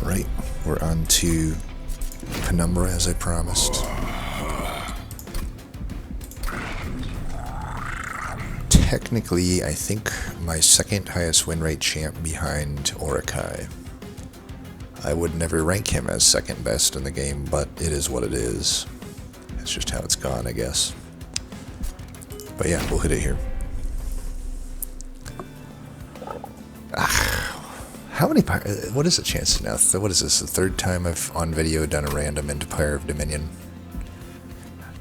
Alright, we're on to Penumbra as I promised. Technically, I think my second highest win rate champ behind Orakai. I would never rank him as second best in the game, but it is what it is. That's just how it's gone, I guess. But yeah, we'll hit it here. How many what is the chance now? What is this? The third time I've on video done a random into Pyre of Dominion.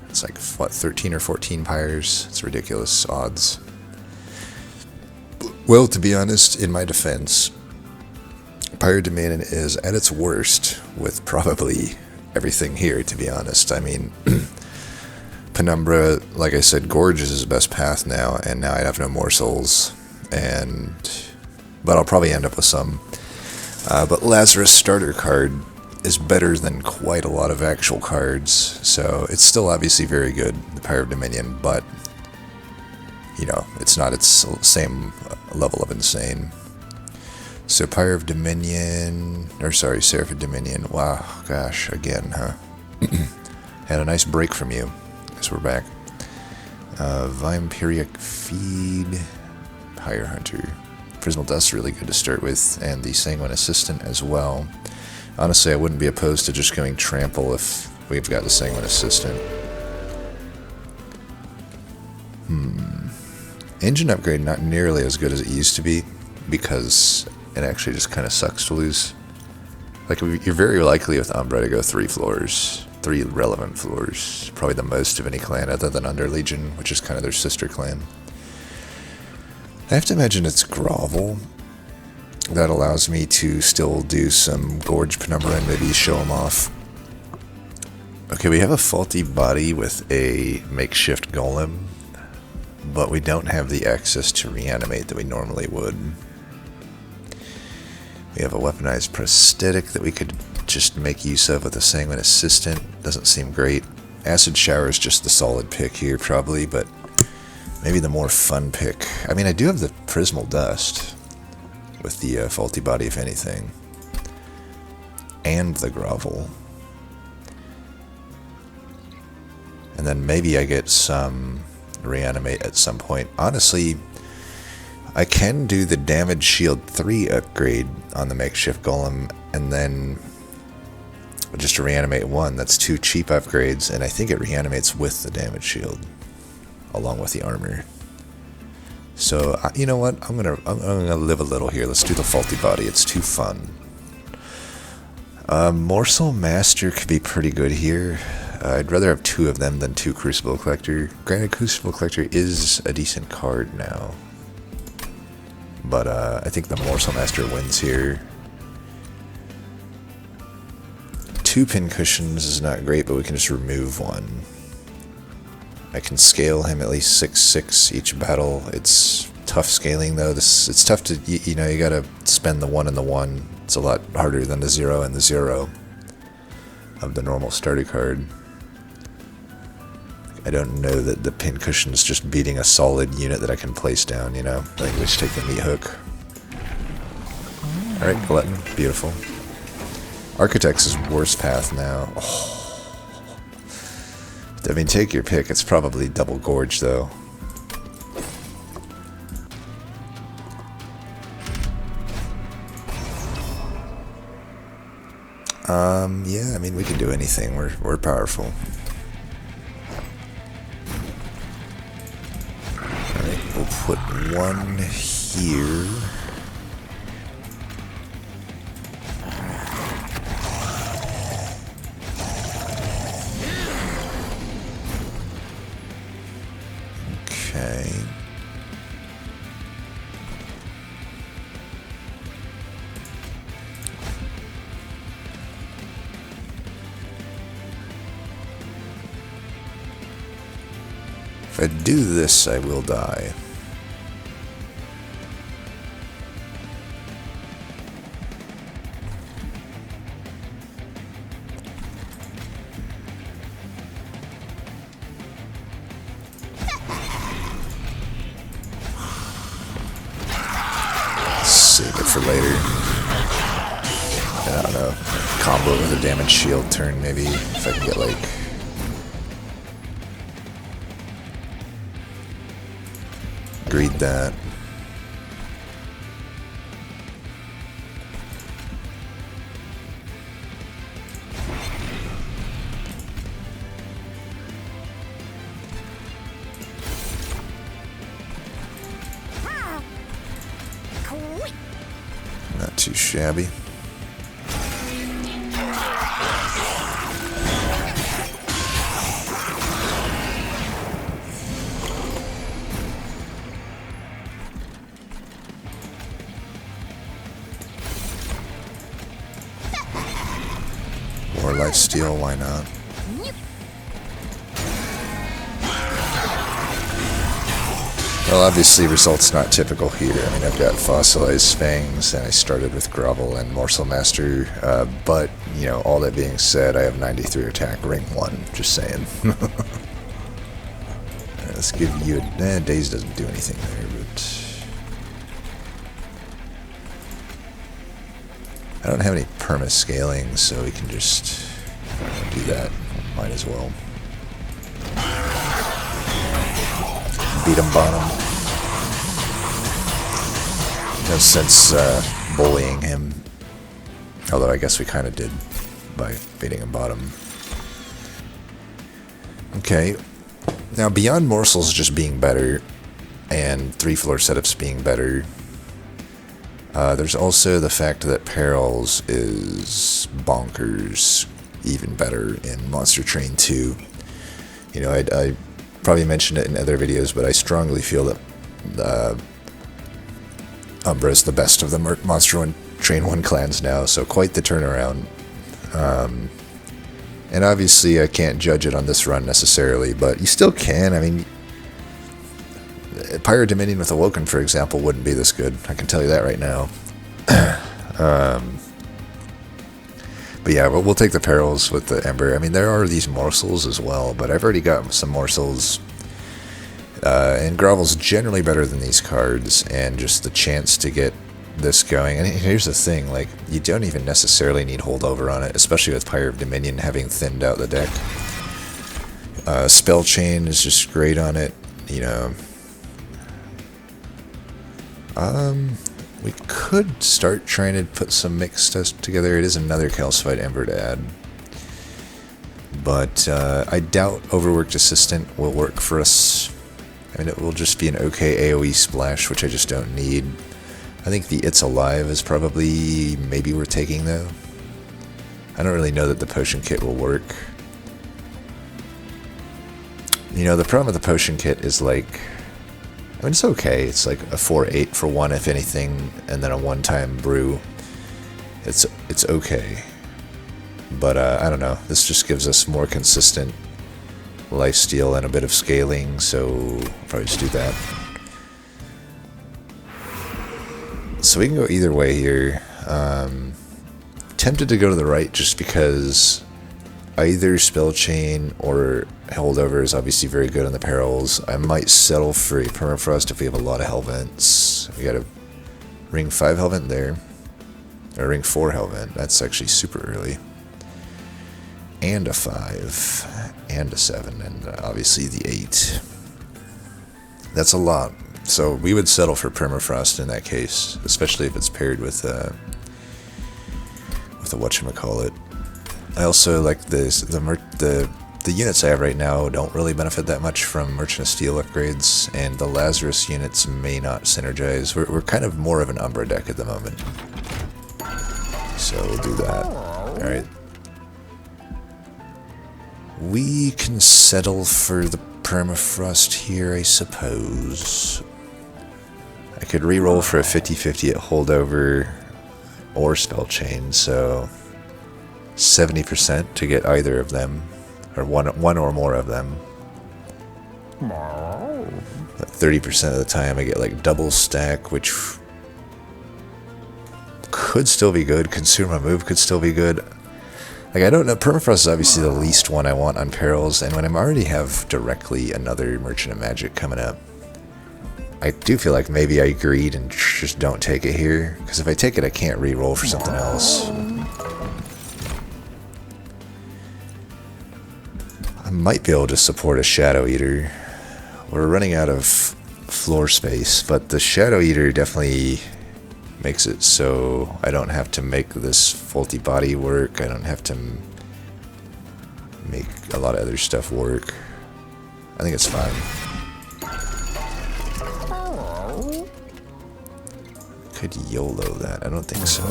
It's like, what, 13 or 14 Pyres? It's ridiculous odds. Well, to be honest, in my defense, Pyre of Dominion is at its worst with probably everything here, to be honest. I mean, Penumbra, like I said, Gorge is his best path now, and now I have no more souls. But I'll probably end up with some. But Lazarus starter card is better than quite a lot of actual cards, so it's still obviously very good, the Pyre of Dominion, but, you know, it's not its same level of insane. So Pyre of Dominion, or sorry, Seraph of Dominion, wow, gosh, again, huh? Had a nice break from you. Guess we're back. Vampiric Feed, Pyre Hunter. Prismal Dust really good to start with, and the Sanguine Assistant as well. Honestly, I wouldn't be opposed to just going Trample if we've got the Sanguine Assistant. Engine upgrade not nearly as good as it used to be, because it actually just kind of sucks to lose. Like, you're very likely with Umbra to go 3 floors, 3 relevant floors, probably the most of any clan other than Under Legion, which is kind of their sister clan. I have to imagine it's Grovel that allows me to still do some Gorge Penumbra and maybe show them off. Okay, we have a faulty body with a makeshift golem, but we don't have the access to reanimate that we normally would. We have a weaponized prosthetic that we could just make use of with a Sanguine Assistant. Doesn't seem great. Acid Shower is just the solid pick here, probably, but maybe the more fun pick. I mean, I do have the Prismal Dust with the faulty body, if anything, and the Grovel. And then maybe I get some reanimate at some point. Honestly, I can do the Damage Shield 3 upgrade on the makeshift golem, and then just to reanimate 1. That's 2 cheap upgrades, and I think it reanimates with the Damage Shield, along with the armor. So, you know what? I'm gonna live a little here. Let's do the faulty body. It's too fun. Morsel Master could be pretty good here. I'd rather have 2 of them than 2 Crucible Collector. Granted, Crucible Collector is a decent card now, but I think the Morsel Master wins here. 2 Pincushions is not great, but we can just remove 1. I can scale him at least 6/6 each battle. It's tough scaling though. It's tough to, you know, you gotta spend the 1 and the 1. It's a lot harder than the 0 and the 0 of the normal starter card. I don't know that the Pincushion is just beating a solid unit that I can place down, you know. I think we should take the Meat Hook. Alright, Glutton. Beautiful. Architect's his worst path now. Oh. I mean, take your pick. It's probably double Gorge, though. Yeah, I mean, we can do anything. We're powerful. Alright, we'll put 1 here. Okay. If I do this, I will die. Save it for later. know, combo with a damage shield turn maybe, if I can get like... Greed that. Not too shabby. More lifesteal, why not? Well, obviously, results not typical here. I mean, I've got Fossilized Fangs, and I started with Grovel and Morsel Master, but, you know, all that being said, I have 93 attack, ring 1, just saying. Let's give you a... Daze doesn't do anything there, but... I don't have any perma-scaling, so we can just do that. Might as well. Beat him bottom. No sense bullying him. Although I guess we kind of did by beating him bottom. Okay. Now beyond morsels just being better and 3-floor setups being better, there's also the fact that Perils is bonkers even better in Monster Train 2. You know, I probably mentioned it in other videos, but I strongly feel that Umbra is the best of the Monster Train 1 clans now, so quite the turnaround. And obviously I can't judge it on this run necessarily, but you still can. I mean, Pyre Dominion with Awoken, for example, wouldn't be this good. I can tell you that right now. But yeah, we'll take the Perils with the Ember. I mean, there are these morsels as well, but I've already got some morsels. And Grovel's generally better than these cards, and just the chance to get this going. And here's the thing, like, you don't even necessarily need holdover on it, especially with Pyre of Dominion having thinned out the deck. Spell Chain is just great on it, you know. We could start trying to put some mixed stuff together. It is another Calcified Ember to add. But I doubt Overworked Assistant will work for us. I mean, it will just be an okay AoE splash, which I just don't need. I think the It's Alive is probably maybe worth taking, though. I don't really know that the Potion Kit will work. You know, the problem with the Potion Kit is, like... I mean, it's okay. It's like a 4-8 for 1, if anything, and then a one-time brew. It's okay. But, I don't know. This just gives us more consistent lifesteal and a bit of scaling, so I'll probably just do that. So we can go either way here. Tempted to go to the right just because either Spell Chain or Holdover is obviously very good on the Perils. I might settle for a Permafrost if we have a lot of Hellvents. We got a Ring 5 Hellvent there. Or Ring 4 Hellvent. That's actually super early. And a 5. And a 7. And obviously the 8. That's a lot. So we would settle for Permafrost in that case. Especially if it's paired with a whatchamacallit. I also like this. The units I have right now don't really benefit that much from Merchant of Steel upgrades, and the Lazarus units may not synergize. We're kind of more of an Umbra deck at the moment. So we'll do that. Alright. We can settle for the Permafrost here, I suppose. I could reroll for a 50-50 at Holdover or Spell Chain, so 70% to get either of them. Or one or more of them. 30% of the time I get like double stack, which could still be good. Consume a move could still be good. Like, I don't know. Permafrost is obviously the least one I want on Perils, and when I already have directly another Merchant of Magic coming up, I do feel like maybe I agreed and just don't take it here. Because if I take it, I can't re-roll for something else. might be able to support a Shadow Eater. We're running out of floor space, but the Shadow Eater definitely makes it so I don't have to make this faulty body work. I don't have to make a lot of other stuff work. I think it's fine. Could YOLO that? I don't think so.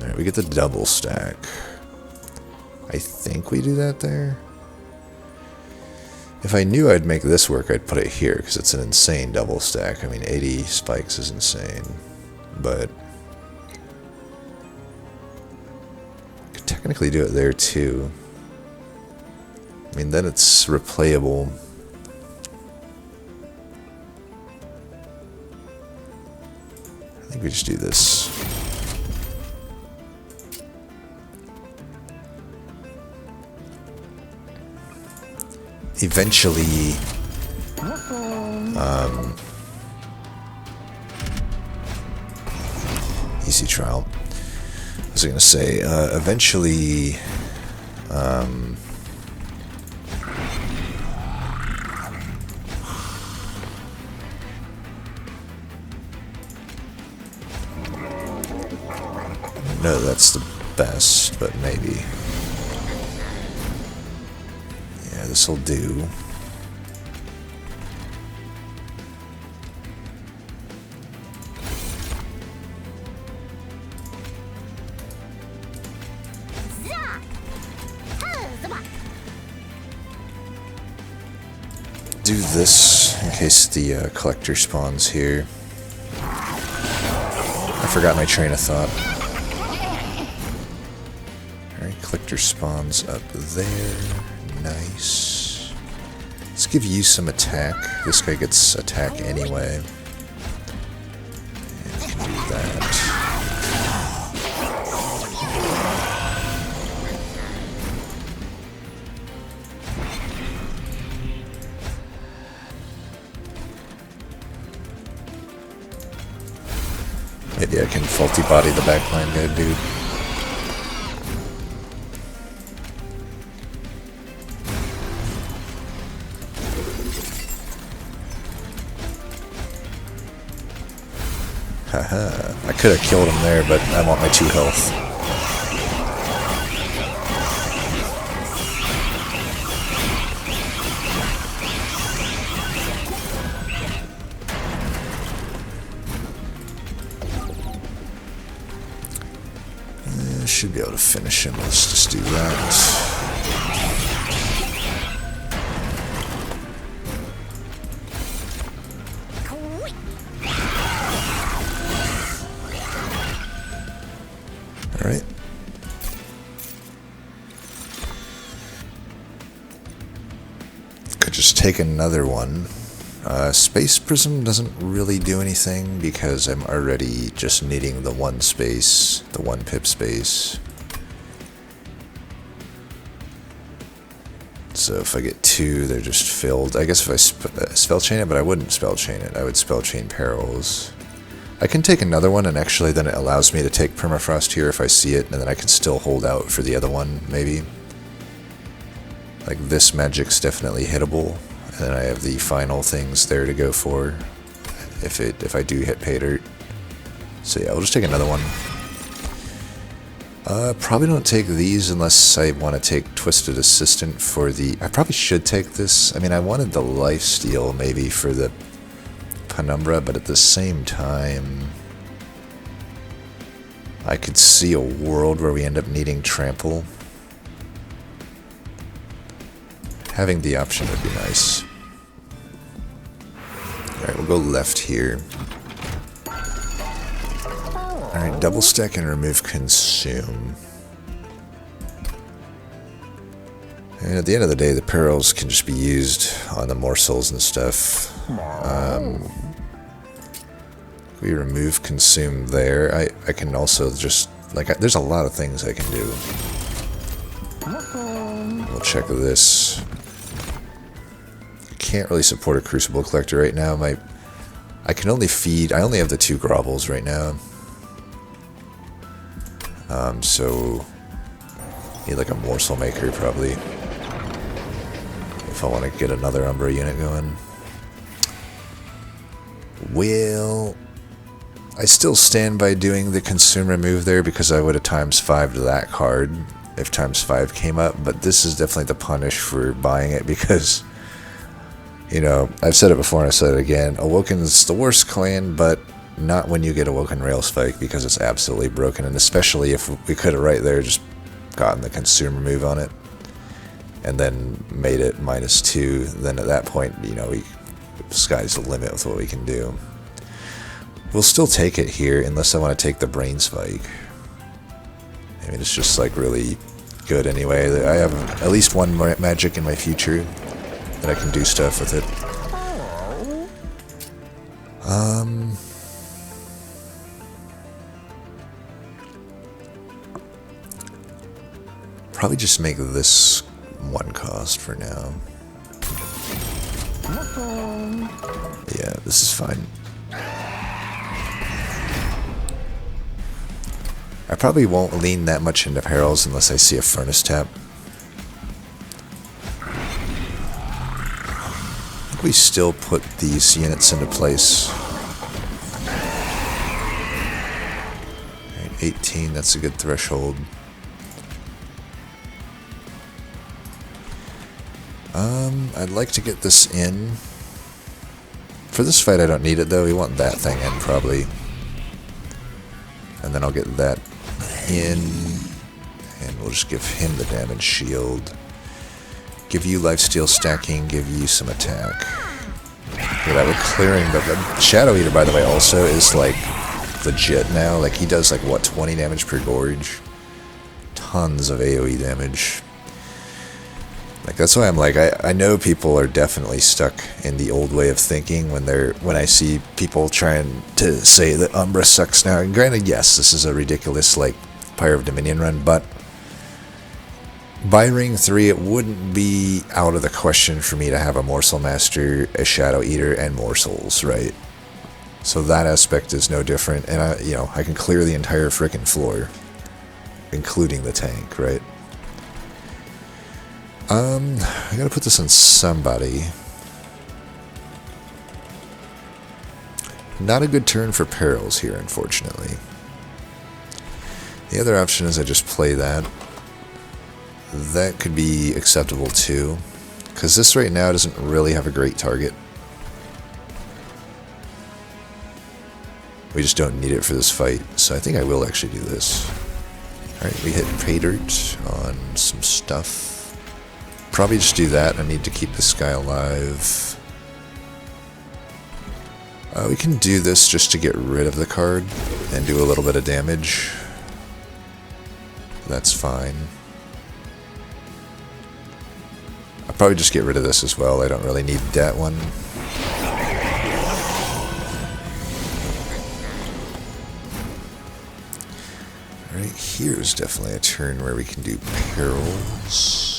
Alright, we get the double stack. I think we do that there. If I knew I'd make this work, I'd put it here, because it's an insane double stack. I mean, 80 spikes is insane. But could technically do it there too. I mean, then it's replayable. I think we just do this. Eventually, easy trial. I was gonna say, eventually, no, that's the best, but maybe. Yeah, this'll do. Do this in case the collector spawns here. I forgot my train of thought. Alright, collector spawns up there. Nice. Let's give you some attack. This guy gets attack anyway. And we can do that. Maybe I can faulty body the backline guy, dude. Haha. I could have killed him there, but I want my 2 health. Should be able to finish him. Let's just do that. Alright. Could just take another one. Space Prism doesn't really do anything because I'm already just needing the 1 space, the 1 pip space. So if I get 2, they're just filled. I guess if I spell chain it, but I wouldn't spell chain it. I would spell chain Perils. I can take another one, and actually then it allows me to take Permafrost here if I see it, and then I can still hold out for the other one, maybe. Like, this magic's definitely hittable. And then I have the final things there to go for if I do hit pay dirt. So yeah, we'll just take another one. Probably don't take these unless I want to take Twisted Assistant for the... I probably should take this. I mean, I wanted the Lifesteal maybe for the Penumbra, but at the same time, I could see a world where we end up needing Trample. Having the option would be nice. Alright, we'll go left here. Alright, double stack and remove Consume. And at the end of the day, the Perils can just be used on the morsels and stuff. We remove Consume there. I can also just... like, there's a lot of things I can do. We'll check this. Can't really support a Crucible Collector right now. I can only feed... I only have the 2 Grovels right now. So... need like a Morsel Maker, probably. I want to get another Umbra unit going. Well, I still stand by doing the consumer move there because I would have times 5'd that card if times 5 came up, but this is definitely the punish for buying it because, you know, I've said it before and I said it again, Awoken's the worst clan, but not when you get Awoken Rail Spike because it's absolutely broken, and especially if we could have right there just gotten the consumer move on it and then made it -2, then at that point, you know, sky's the limit with what we can do. We'll still take it here unless I want to take the Brain Spike. I mean, it's just like really good anyway. I have at least one magic in my future that I can do stuff with it. Probably just make this 1 cost for now. Yeah, this is fine. I probably won't lean that much into perils unless I see a furnace tap. I think we still put these units into place. Right, 18, that's a good threshold. I'd like to get this in. For this fight I don't need it though, we want that thing in probably. And then I'll get that in, and we'll just give him the damage shield. Give you lifesteal stacking, give you some attack. Without clearing, but the Shadow Eater, by the way, also is like legit now. Like he does like what, 20 damage per gorge? Tons of AoE damage. Like that's why I'm like, I know people are definitely stuck in the old way of thinking when I see people trying to say that Umbra sucks now. And granted, yes, this is a ridiculous like Pyre of Dominion run, but by Ring 3 it wouldn't be out of the question for me to have a Morsel Master, a Shadow Eater, and Morsels, right? So that aspect is no different, and I can clear the entire frickin' floor, including the tank, right? I gotta put this on somebody. Not a good turn for perils here, unfortunately. The other option is I just play that. That could be acceptable too, because this right now doesn't really have a great target. We just don't need it for this fight, so I think I will actually do this. Alright, we hit pay dirt on some stuff. Probably just do that. I need to keep this guy alive. We can do this just to get rid of the card and do a little bit of damage. That's fine. I'll probably just get rid of this as well. I don't really need that one. Right here is definitely a turn where we can do perils.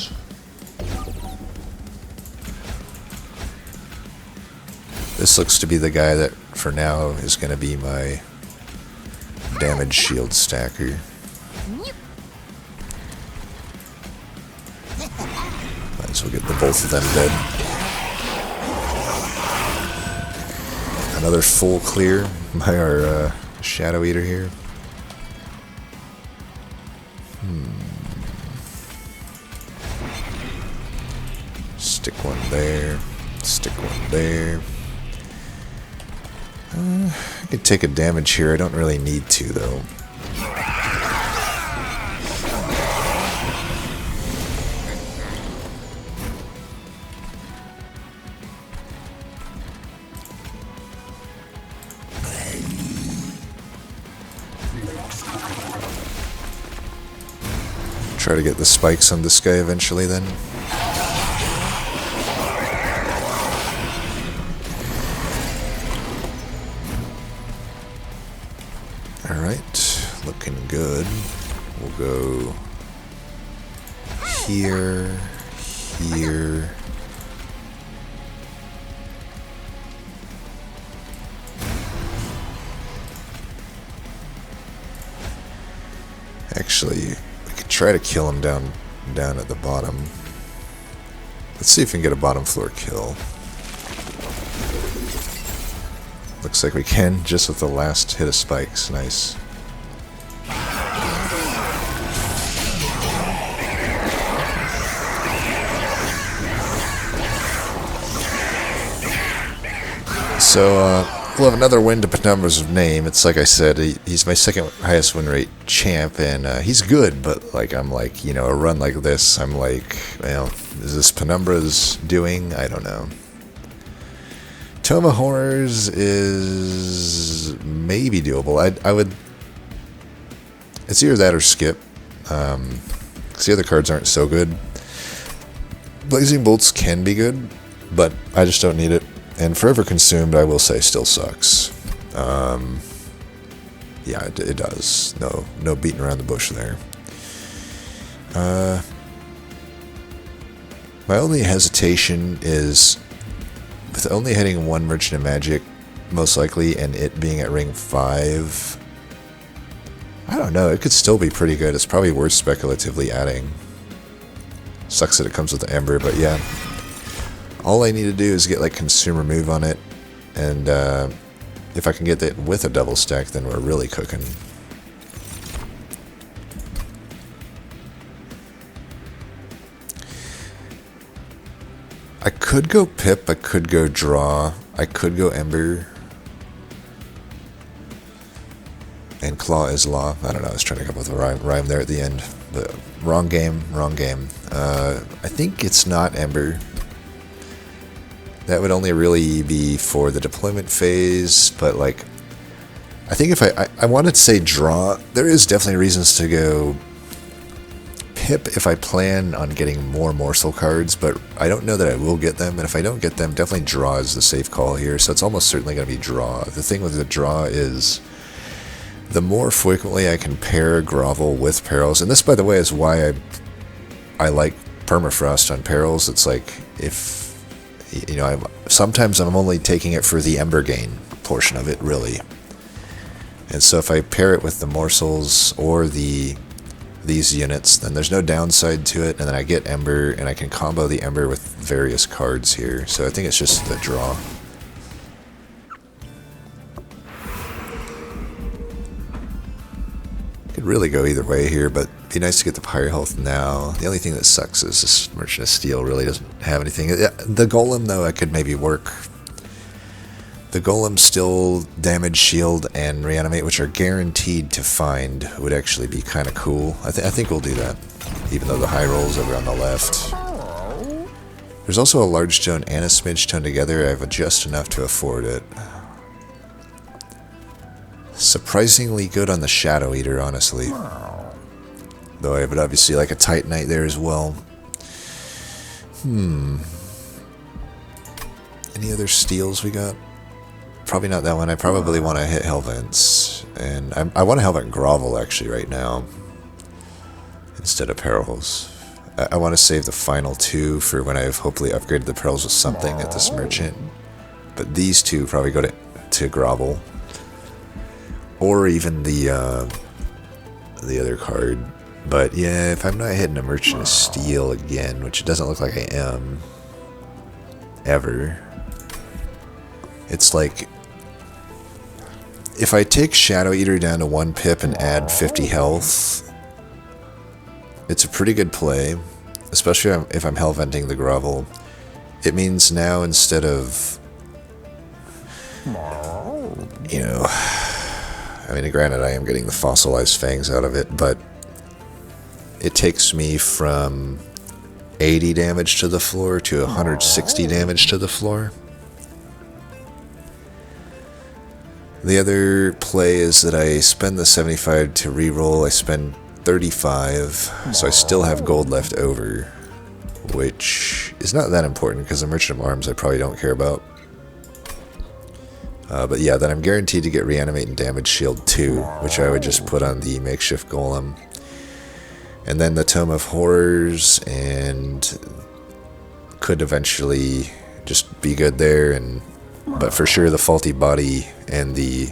This looks to be the guy that, for now, is going to be my damage shield stacker. Might as well get the both of them dead. Another full clear by our Shadow Eater here. Stick one there. Stick one there. I could take a damage here. I don't really need to, though. Try to get the spikes on this guy eventually, then. Alright, looking good. We'll go here, here. Actually, we could try to kill him down at the bottom. Let's see if we can get a bottom floor kill. Looks like we can, just with the last hit of spikes. Nice. So, we'll have another win to Penumbra's name. It's like I said, he's my second highest win rate champ, and he's good, but like I'm like, you know, a run like this, I'm like, well, is this Penumbra's doing? I don't know. Tome of Horrors is maybe doable. I would... It's either that or skip. Because the other cards aren't so good. Blazing Bolts can be good, but I just don't need it. And Forever Consumed, I will say, still sucks. Yeah, it does. No beating around the bush there. My only hesitation is with only hitting one Merchant of Magic, most likely, and it being at ring 5. I don't know. It could still be pretty good. It's probably worth speculatively adding. Sucks that it comes with the Ember, but yeah. All I need to do is get like Consume Remove on it, and if I can get that with a double stack, then we're really cooking. I could go Pip, I could go Draw, I could go Ember, and Claw is Law. I don't know, I was trying to come up with a rhyme there at the end. But wrong game, wrong game. I think it's not Ember. That would only really be for the deployment phase, but like, I think if I wanted to say Draw, there is definitely reasons to go Pip if I plan on getting more Morsel cards, but I don't know that I will get them, and if I don't get them, definitely Draw is the safe call here, so it's almost certainly going to be Draw. The thing with the Draw is, the more frequently I can pair Grovel with Perils, and this, by the way, is why I like Permafrost on Perils. It's like, if, you know, sometimes I'm only taking it for the Ember gain portion of it, really. And so if I pair it with the Morsels or these units, then there's no downside to it, and then I get Ember, and I can combo the Ember with various cards here. So I think it's just the draw. Could really go either way here, but it'd be nice to get the Pyre health now. The only thing that sucks is this Merchant of Steel really doesn't have anything. The Golem, though, I could maybe work. The Golem still damage, shield, and reanimate, which are guaranteed to find, would actually be kind of cool. I think we'll do that, even though the high roll's over on the left. There's also a large stone and a smidge stone together. I have just enough to afford it. Surprisingly good on the Shadow Eater, honestly. Though I would obviously like a Titanite there as well. Any other steals we got? Probably not that one. I probably want to hit Hellvents. And I want to Hellvent Grovel, actually, right now. Instead of Perils. I want to save the final two for when I've hopefully upgraded the Perils with something at this Merchant. But these two probably go to Grovel. Or even the other card. But yeah, if I'm not hitting a Merchant of Steel again, which it doesn't look like I am, ever, it's like, if I take Shadow Eater down to 1 pip and add 50 health, it's a pretty good play, especially if I'm Hellventing the Grovel. It means now, instead of, you know, I mean, granted, I am getting the Fossilized Fangs out of it, but it takes me from 80 damage to the floor to 160 damage to the floor. The other play is that I spend the 75 to reroll, I spend 35, so I still have gold left over, which is not that important because the Merchant of Arms I probably don't care about. But yeah, then I'm guaranteed to get Reanimate and Damage Shield 2, which I would just put on the Makeshift Golem. And then the Tome of Horrors, and could eventually just be good there, but for sure the Faulty Body and the,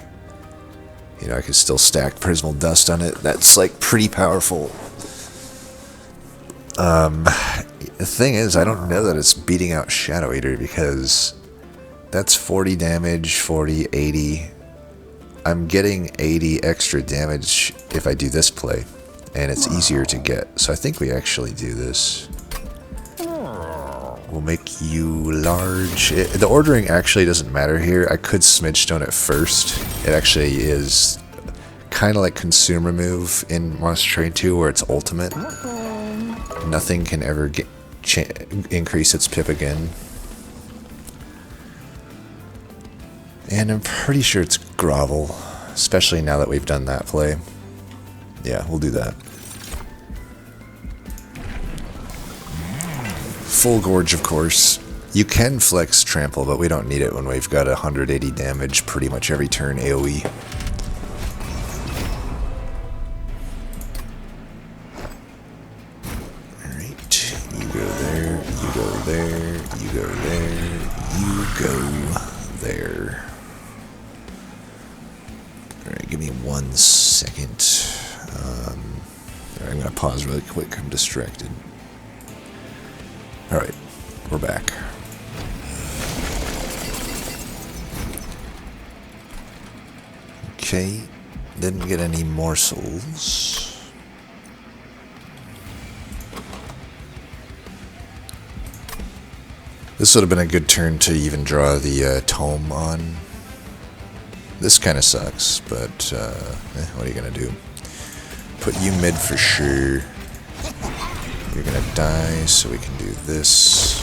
you know, I could still stack Prismal Dust on it. That's like pretty powerful. The thing is, I don't know that it's beating out Shadow Eater because that's 40 damage, 40, 80. I'm getting 80 extra damage if I do this play, and it's easier to get. So I think we actually do this. We'll make you large. The ordering actually doesn't matter here. I could Smidgestone it first. It actually is kind of like Consumer Move in Monster Train 2 where it's ultimate. Nothing can ever increase its pip again. And I'm pretty sure it's Grovel, especially now that we've done that play. Yeah, we'll do that. Full Gorge, of course. You can flex Trample, but we don't need it when we've got 180 damage pretty much every turn AoE. Alright, you go there, you go there, you go there, you go there. Alright, give me 1 second. I'm going to pause really quick, I'm distracted. Alright, we're back. Okay, didn't get any morsels. This would have been a good turn to even draw the tome on. This kind of sucks, but what are you going to do? Put you mid for sure. You're going to die, so we can do this.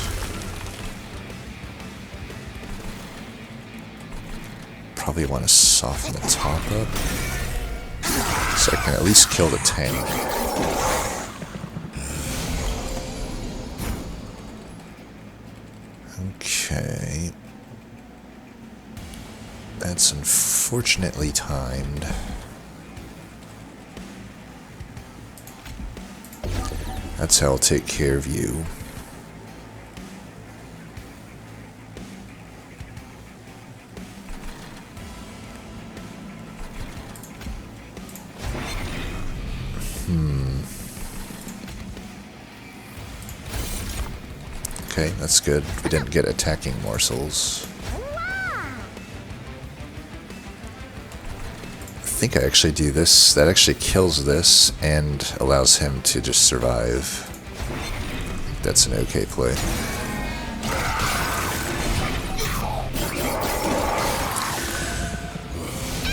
Probably want to soften the top up, so I can at least kill the tank. Okay. That's unfortunately timed. That's how I'll take care of you. Okay, that's good. We didn't get attacking morsels. I think I actually do this. That actually kills this and allows him to just survive. That's an okay play.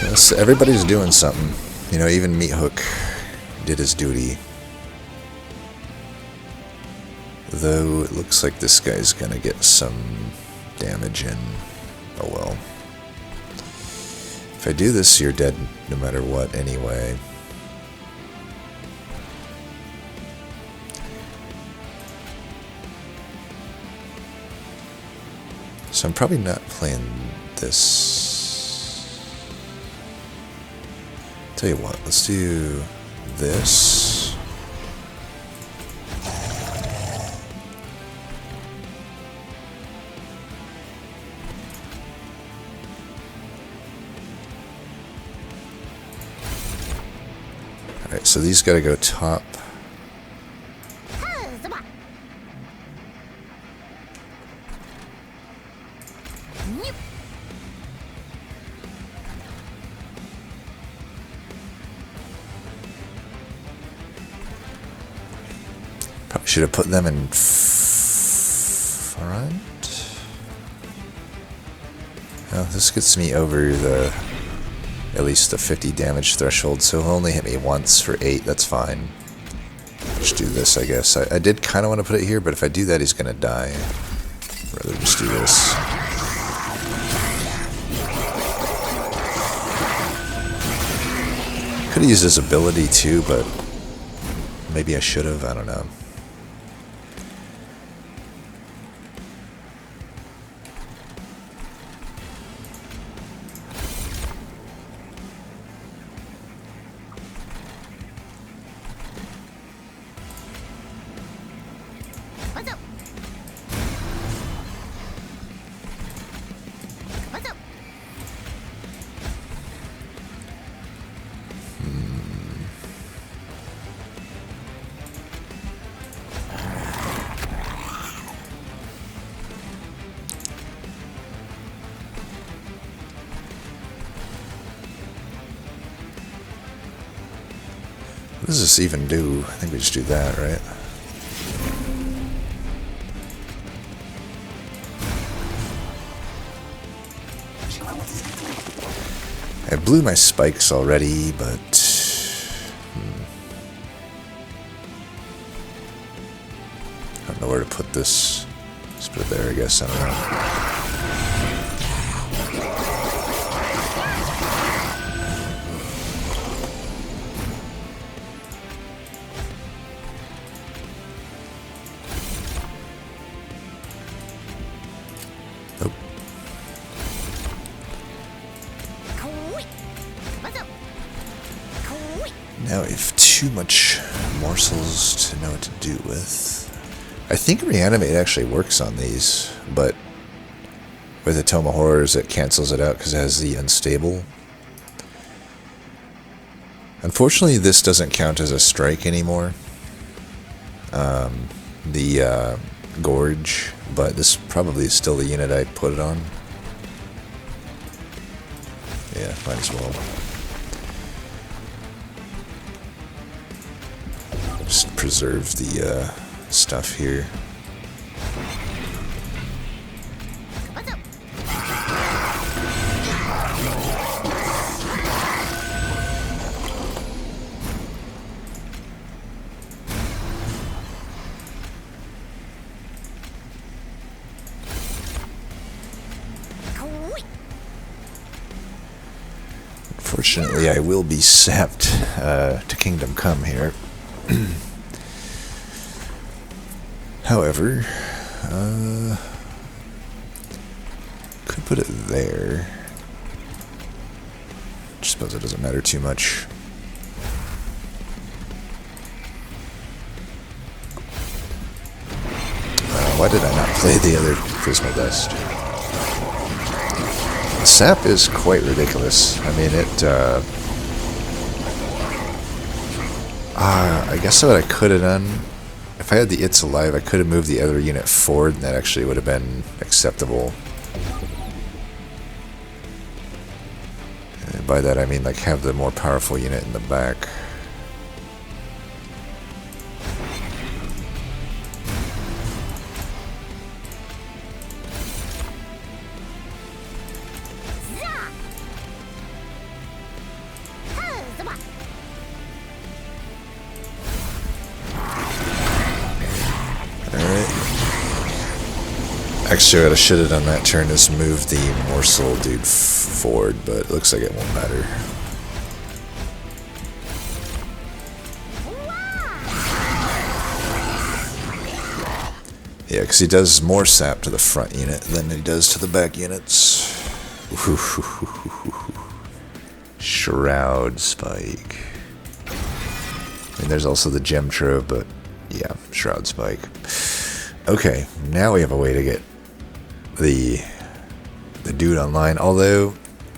Yes, everybody's doing something. You know, even Meat Hook did his duty. Though it looks like this guy's gonna get some damage in. Oh well. If I do this, you're dead no matter what anyway. So I'm probably not playing this. Tell you what, let's do this. Alright, so these gotta go top. Probably should have put them in front. Well, this gets me over the at least the 50 damage threshold, so he'll only hit me once for 8, that's fine. Just do this, I guess. I did kind of want to put it here, but if I do that, he's going to die. I'd rather just do this. Could have used his ability too, but maybe I should have, I don't know. What does this even do? I think we just do that, right? I blew my spikes already, but... I don't know where to put this. Just put it there, I guess. I don't know. Now we have too much morsels to know what to do with. I think Reanimate actually works on these, but with the Tome of Horrors it cancels it out because it has the Unstable. Unfortunately, this doesn't count as a strike anymore. The Gorge, but this probably is still the unit I put it on. Yeah, might as well. Just preserve the stuff here. Unfortunately, I will be sapped to Kingdom Come here. However, could put it there. I suppose it doesn't matter too much. Why did I not play the other Prismal Dust? Sap is quite ridiculous. I mean, it, I guess what I could have done, if I had the It's Alive, I could have moved the other unit forward, and that actually would have been acceptable. And by that I mean, like, have the more powerful unit in the back. Actually, what I should have done that turn is move the Morsel dude forward, but it looks like it won't matter. Yeah, because he does more sap to the front unit than he does to the back units. Shroud Spike. I mean, there's also the Gem Trove, but yeah, Shroud Spike. Okay, now we have a way to get the dude online, although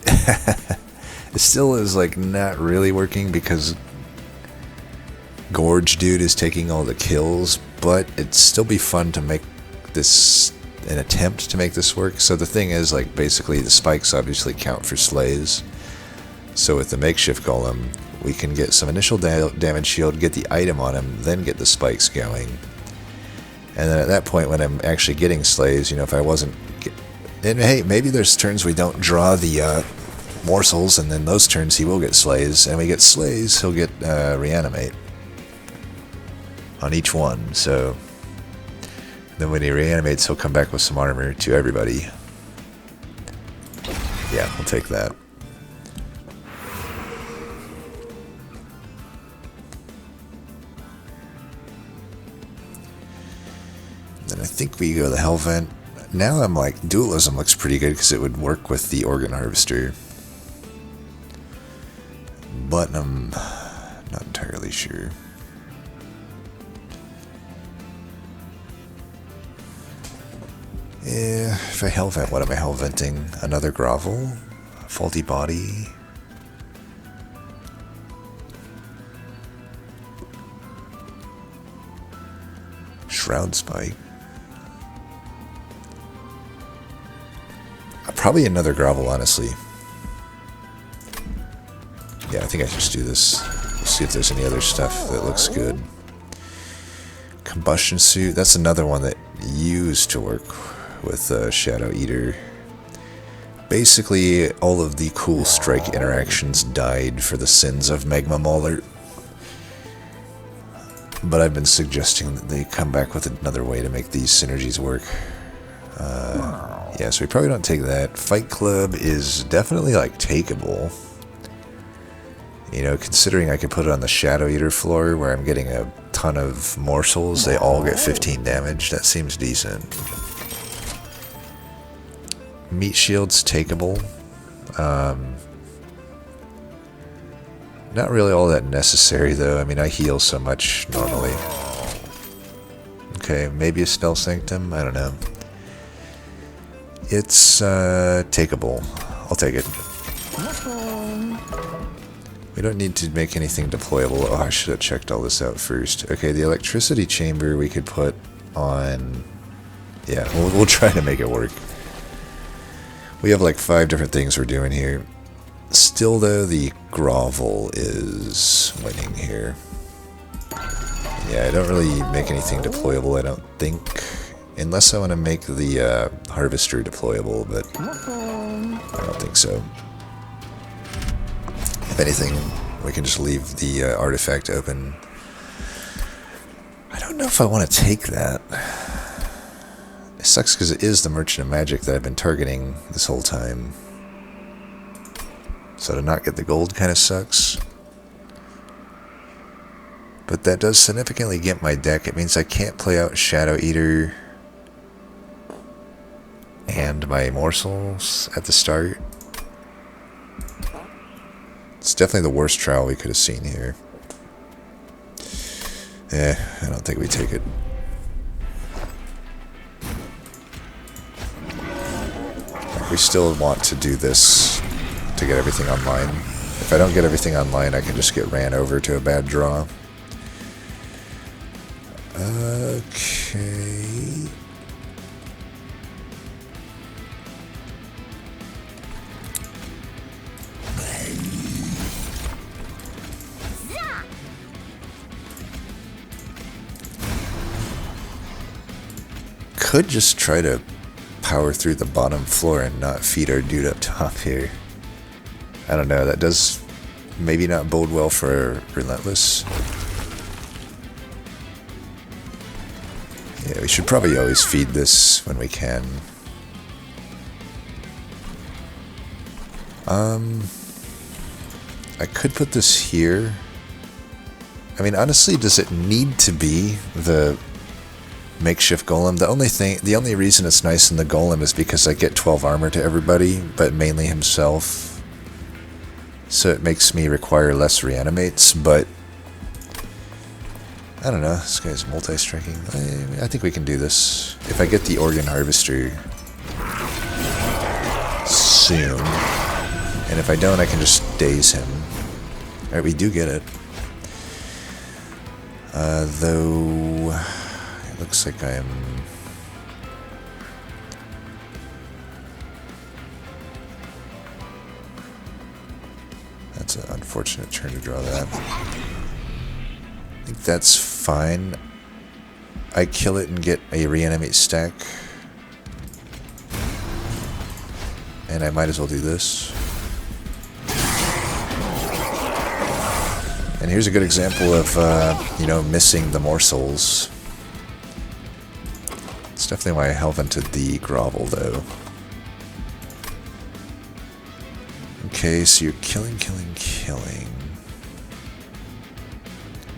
it still is like not really working because Gorge dude is taking all the kills, but it'd still be fun to make this an attempt to make this work. So the thing is, like, basically the spikes obviously count for slays, so with the makeshift golem we can get some initial damage shield, get the item on him, then get the spikes going. And then at that point, when I'm actually getting slays, you know, if I wasn't... And hey, maybe there's turns we don't draw the morsels, and then those turns he will get slays. And we get slays, he'll get reanimate on each one. So then when he reanimates, he'll come back with some armor to everybody. Yeah, we'll take that. Then I think we go the Hellvent. Now I'm like, Dualism looks pretty good because it would work with the Organ Harvester. But I'm not entirely sure. Yeah, if I Hellvent, what am I Hellventing? Another Grovel? Faulty Body? Shroud Spike? Probably another Grovel, honestly. Yeah, I think I should just do this. We'll see if there's any other stuff that looks good. Combustion suit, that's another one that used to work with Shadow Eater. Basically, all of the cool strike interactions died for the sins of Magma Mauler. But I've been suggesting that they come back with another way to make these synergies work. Yeah, so we probably don't take that. Fight Club is definitely, like, takeable. You know, considering I could put it on the Shadow Eater floor where I'm getting a ton of morsels, they all get 15 damage. That seems decent. Meat Shield's takeable. Not really all that necessary, though. I mean, I heal so much normally. Okay, maybe a Spell Sanctum? I don't know. It's takeable. I'll take it. We don't need to make anything deployable. Oh, I should have checked all this out first. Okay, the electricity chamber we could put on... Yeah, we'll try to make it work. We have like 5 different things we're doing here. Still, though, the grovel is winning here. Yeah, I don't really make anything deployable, I don't think. Unless I want to make the harvester deployable, but I don't think so. If anything, we can just leave the artifact open. I don't know if I want to take that. It sucks because it is the Merchant of Magic that I've been targeting this whole time. So to not get the gold kind of sucks. But that does significantly get my deck. It means I can't play out Shadow Eater and my morsels at the start. It's definitely the worst trial we could have seen here. I don't think we take it. We still want to do this to get everything online. If I don't get everything online, I can just get ran over to a bad draw. Okay. Could just try to power through the bottom floor and not feed our dude up top here. I don't know, that does maybe not bode well for Relentless. Yeah, we should probably always feed this when we can. I could put this here. I mean, honestly, does it need to be the makeshift golem? The only reason it's nice in the golem is because I get 12 armor to everybody, but mainly himself. So it makes me require less reanimates, but I don't know, this guy's multi-striking. I think we can do this. If I get the Organ Harvester soon, and if I don't, I can just daze him. Alright, we do get it. Though... looks like I am... That's an unfortunate turn to draw that. I think that's fine. I kill it and get a reanimate stack. And I might as well do this. And here's a good example of, you know, missing the morsels. It's definitely why I helvented the grovel, though. Okay, so you're killing.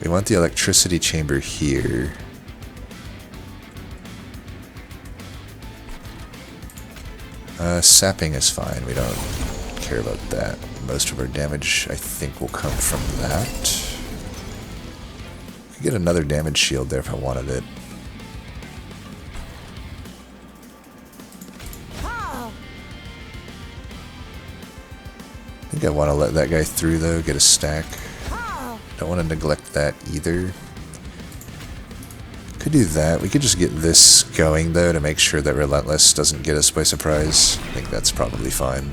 We want the electricity chamber here. Sapping is fine, we don't care about that. Most of our damage, I think, will come from that. I could get another damage shield there if I wanted it. I think I want to let that guy through, though, get a stack. Don't want to neglect that either. Could do that. We could just get this going, though, to make sure that Relentless doesn't get us by surprise. I think that's probably fine.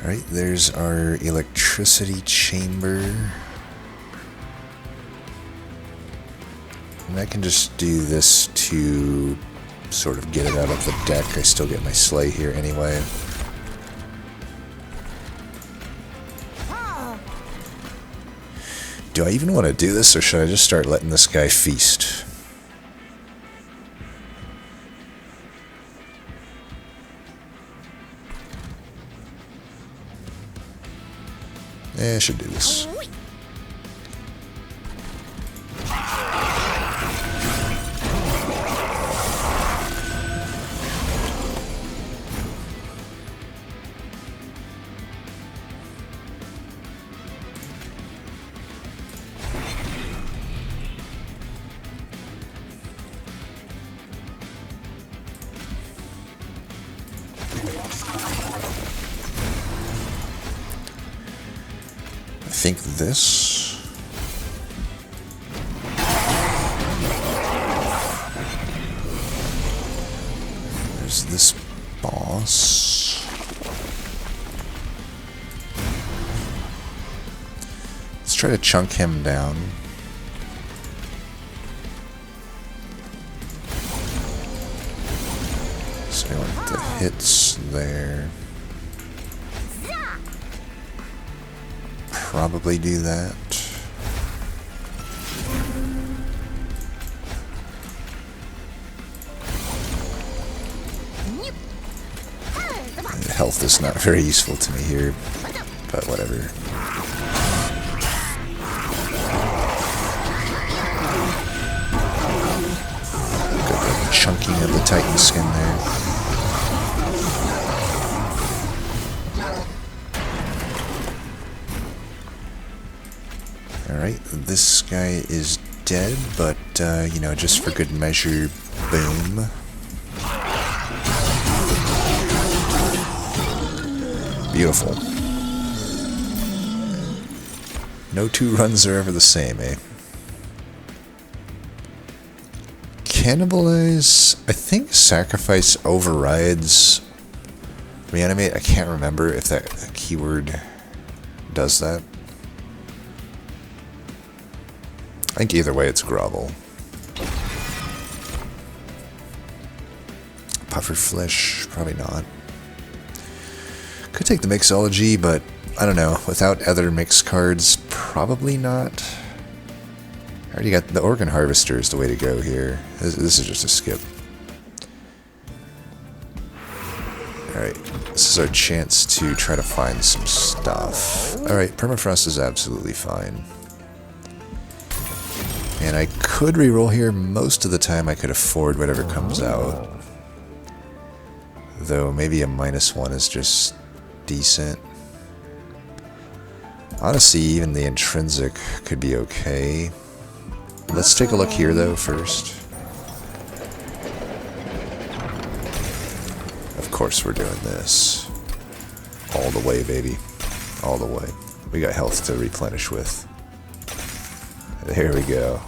Alright, there's our electricity chamber. And I can just do this to sort of get it out of the deck. I still get my sleigh here anyway. Do I even want to do this, or should I just start letting this guy feast? I should do this. I think this. There's this boss. Let's try to chunk him down. So I want the hits there. Probably do that. Health is not very useful to me here, but whatever. Good chunking of the Titan skin there. Alright, this guy is dead, but, you know, just for good measure, boom. Beautiful. No two runs are ever the same, eh? Cannibalize, I think sacrifice overrides reanimate. I can't remember if that keyword does that. I think either way it's grovel. Puffer flesh, probably not. Could take the mixology, but I don't know. Without other mix cards, probably not. I already got the organ harvester is the way to go here. This is just a skip. Alright, this is our chance to try to find some stuff. Alright, permafrost is absolutely fine. And I could reroll here. Most of the time I could afford whatever comes out. Though maybe a -1 is just decent. Honestly, even the intrinsic could be okay. Let's take a look here though first. Of course we're doing this. All the way, baby. All the way. We got health to replenish with. There we go.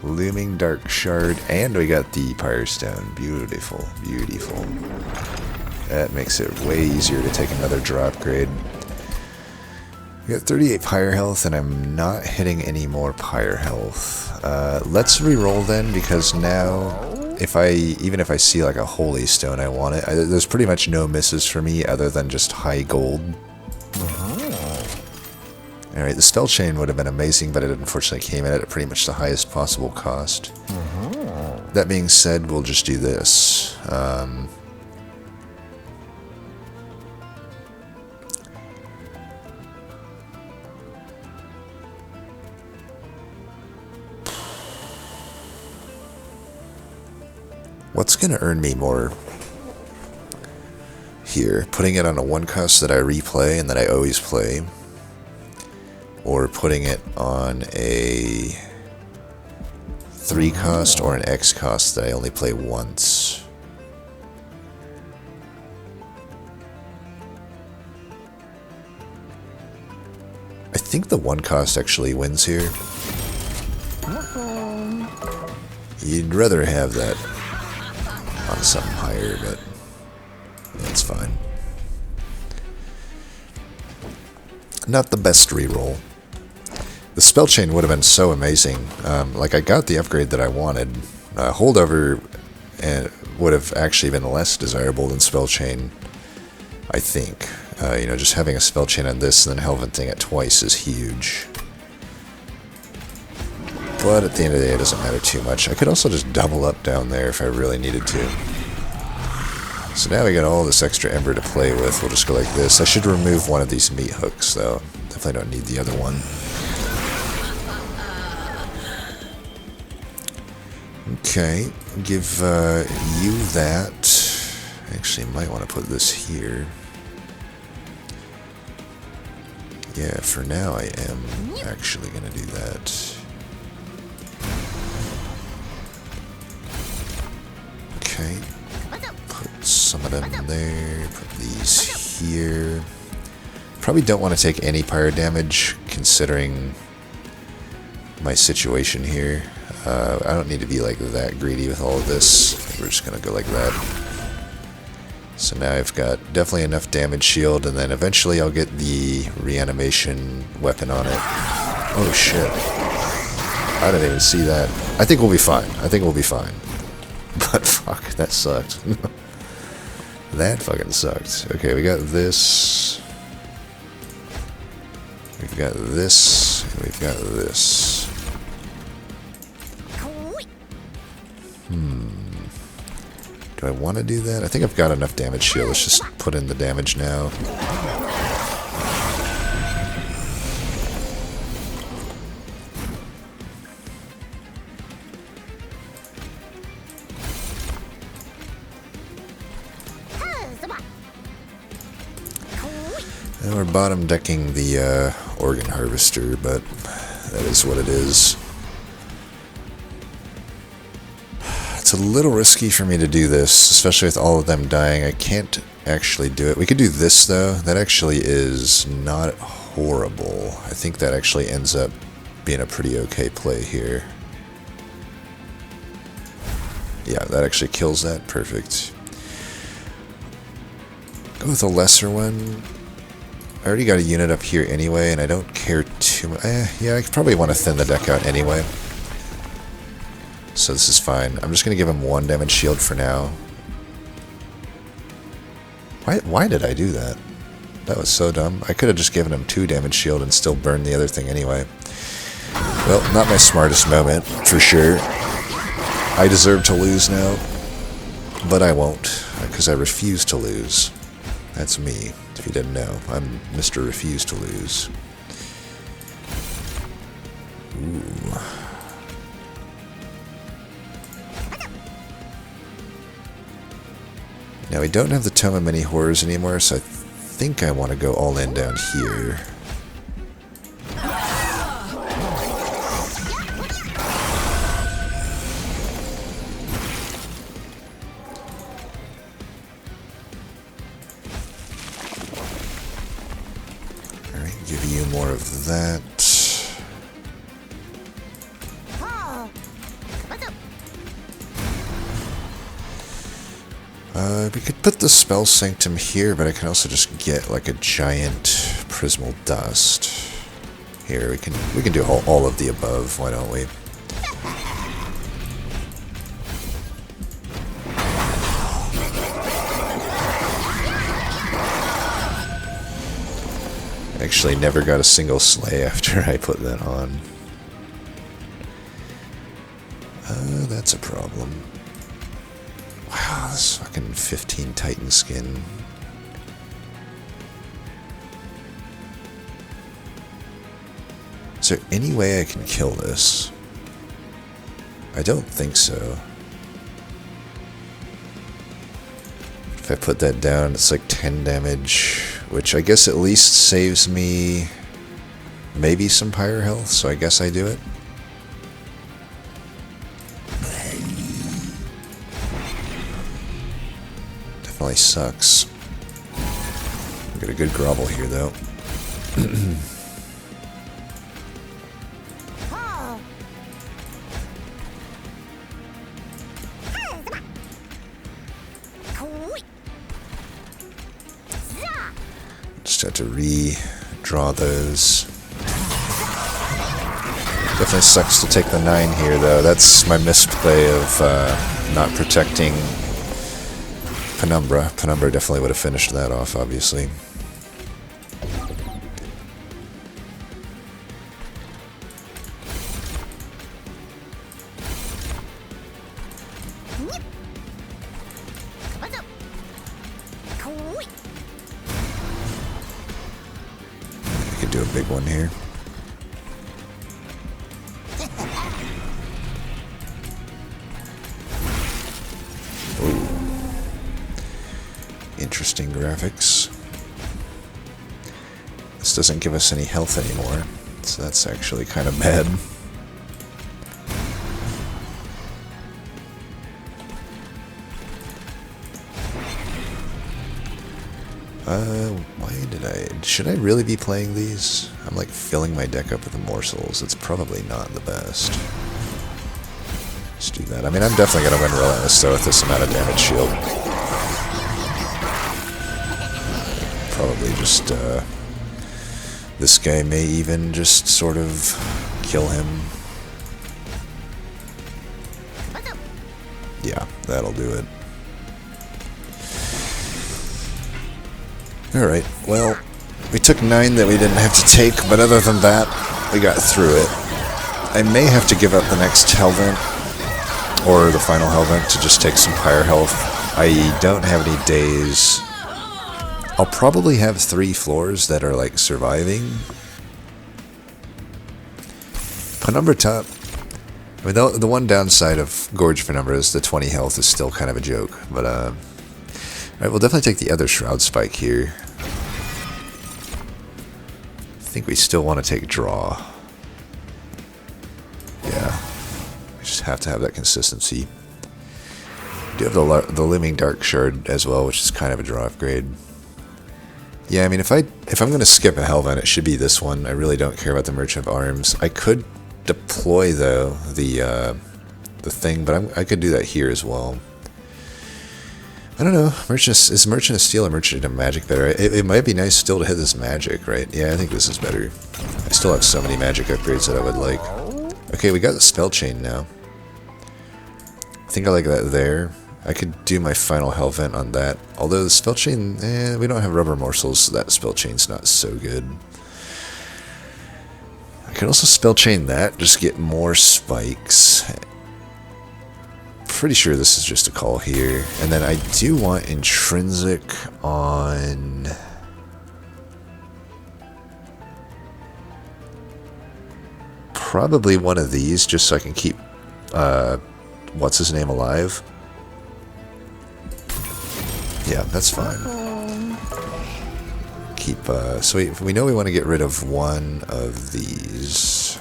Looming Dark Shard, and we got the Pyre Stone. Beautiful, beautiful. That makes it way easier to take another drop grade. We got 38 Pyre health, and I'm not hitting any more Pyre health. Let's reroll then, because now, even if I see like a Holy Stone, I want it. There's pretty much no misses for me other than just high gold. Alright, the spell chain would have been amazing, but it unfortunately came in at pretty much the highest possible cost. That being said, we'll just do this. What's going to earn me more here? Putting it on a 1 cost that I replay and that I always play, or putting it on a 3 cost or an X cost that I only play once. I think the 1 cost actually wins here. You'd rather have that on something higher, but that's fine. Not the best reroll. The spell chain would have been so amazing. Like, I got the upgrade that I wanted. Holdover would have actually been less desirable than spell chain, I think. You know, just having a spell chain on this and then helveting it twice is huge. But at the end of the day, it doesn't matter too much. I could also just double up down there if I really needed to. So now we got all this extra ember to play with. We'll just go like this. I should remove one of these meat hooks, though. Definitely don't need the other one. Okay, give you that. Actually, might want to put this here. Yeah, for now I am actually going to do that. Okay, put some of them in there, put these here. Probably don't want to take any pyre damage, considering my situation here. I don't need to be like that greedy with all of this. We're just going to go like that. So now I've got definitely enough damage shield, and then eventually I'll get the reanimation weapon on it. Oh shit. I didn't even see that. I think we'll be fine. I think we'll be fine. But fuck, that sucked. That fucking sucked. Okay, we got this. We've got this. And we've got this. Do I want to do that? I think I've got enough damage shield. Let's just put in the damage now. And we're bottom decking the organ harvester, but that is what it is. It's a little risky for me to do this, especially with all of them dying. I can't actually do it. We could do this, though. That actually is not horrible. I think that actually ends up being a pretty okay play here. Yeah, that actually kills that. Perfect. Go with a lesser one. I already got a unit up here anyway, and I don't care too much. Yeah, I probably want to thin the deck out anyway. So this is fine. I'm just going to give him 1 damage shield for now. Why did I do that? That was so dumb. I could have just given him 2 damage shield and still burned the other thing anyway. Well, not my smartest moment, for sure. I deserve to lose now, but I won't, because I refuse to lose. That's me, if you didn't know. I'm Mr. Refuse to Lose. Ooh. Now, we don't have the Tome of Many Horrors anymore, so I think I want to go all in down here. Alright, give you more of that. We could put the Spell Sanctum here, but I can also just get like a giant Prismal Dust. Here, we can do all of the above, why don't we? Actually never got a single slay after I put that on. That's a problem. Wow, this fucking 15 Titan skin. Is there any way I can kill this? I don't think so. If I put that down, it's like 10 damage, which I guess at least saves me maybe some Pyre health, so I guess I do it. Definitely sucks. Got a good grovel here, though. Just have to draw those. Definitely sucks to take the 9 here, though. That's my misplay of not protecting Penumbra. Penumbra definitely would have finished that off, obviously. I could do a big one here. Interesting graphics. This doesn't give us any health anymore, so that's actually kind of bad. Why did I... Should I really be playing these? I'm like filling my deck up with morsels. It's probably not the best. Let's do that. I mean, I'm definitely going to win Relentless, though, with this amount of damage shield. Probably just, this guy may even just sort of kill him. Yeah, that'll do it. Alright, well, we took 9 that we didn't have to take, but other than that, we got through it. I may have to give up the next Hellvent, or the final Hellvent, to just take some Pyre health. I don't have any days. I'll probably have 3 floors that are, like, surviving. Penumbra top. I mean, the one downside of Gorge Penumbra is the 20 health is still kind of a joke. But, alright, we'll definitely take the other Shroud Spike here. I think we still want to take draw. Yeah. We just have to have that consistency. We do have the Living Dark Shard as well, which is kind of a draw upgrade. Yeah, I mean, if I'm going to skip a Hellvent, it should be this one. I really don't care about the Merchant of Arms. I could deploy, though, the thing, but I could do that here as well. I don't know. Is Merchant of Steel or Merchant of Magic better? It might be nice still to hit this Magic, right? Yeah, I think this is better. I still have so many Magic upgrades that I would like. Okay, we got the Spell Chain now. I think I like that there. I could do my final Hellvent on that. Although the Spell Chain, we don't have Rubber Morsels, so that Spell Chain's not so good. I could also Spell Chain that, just get more spikes. Pretty sure this is just a call here. And then I do want Intrinsic on... probably one of these, just so I can keep, what's his name alive. Yeah, that's fine. Keep, so we know we want to get rid of one of these.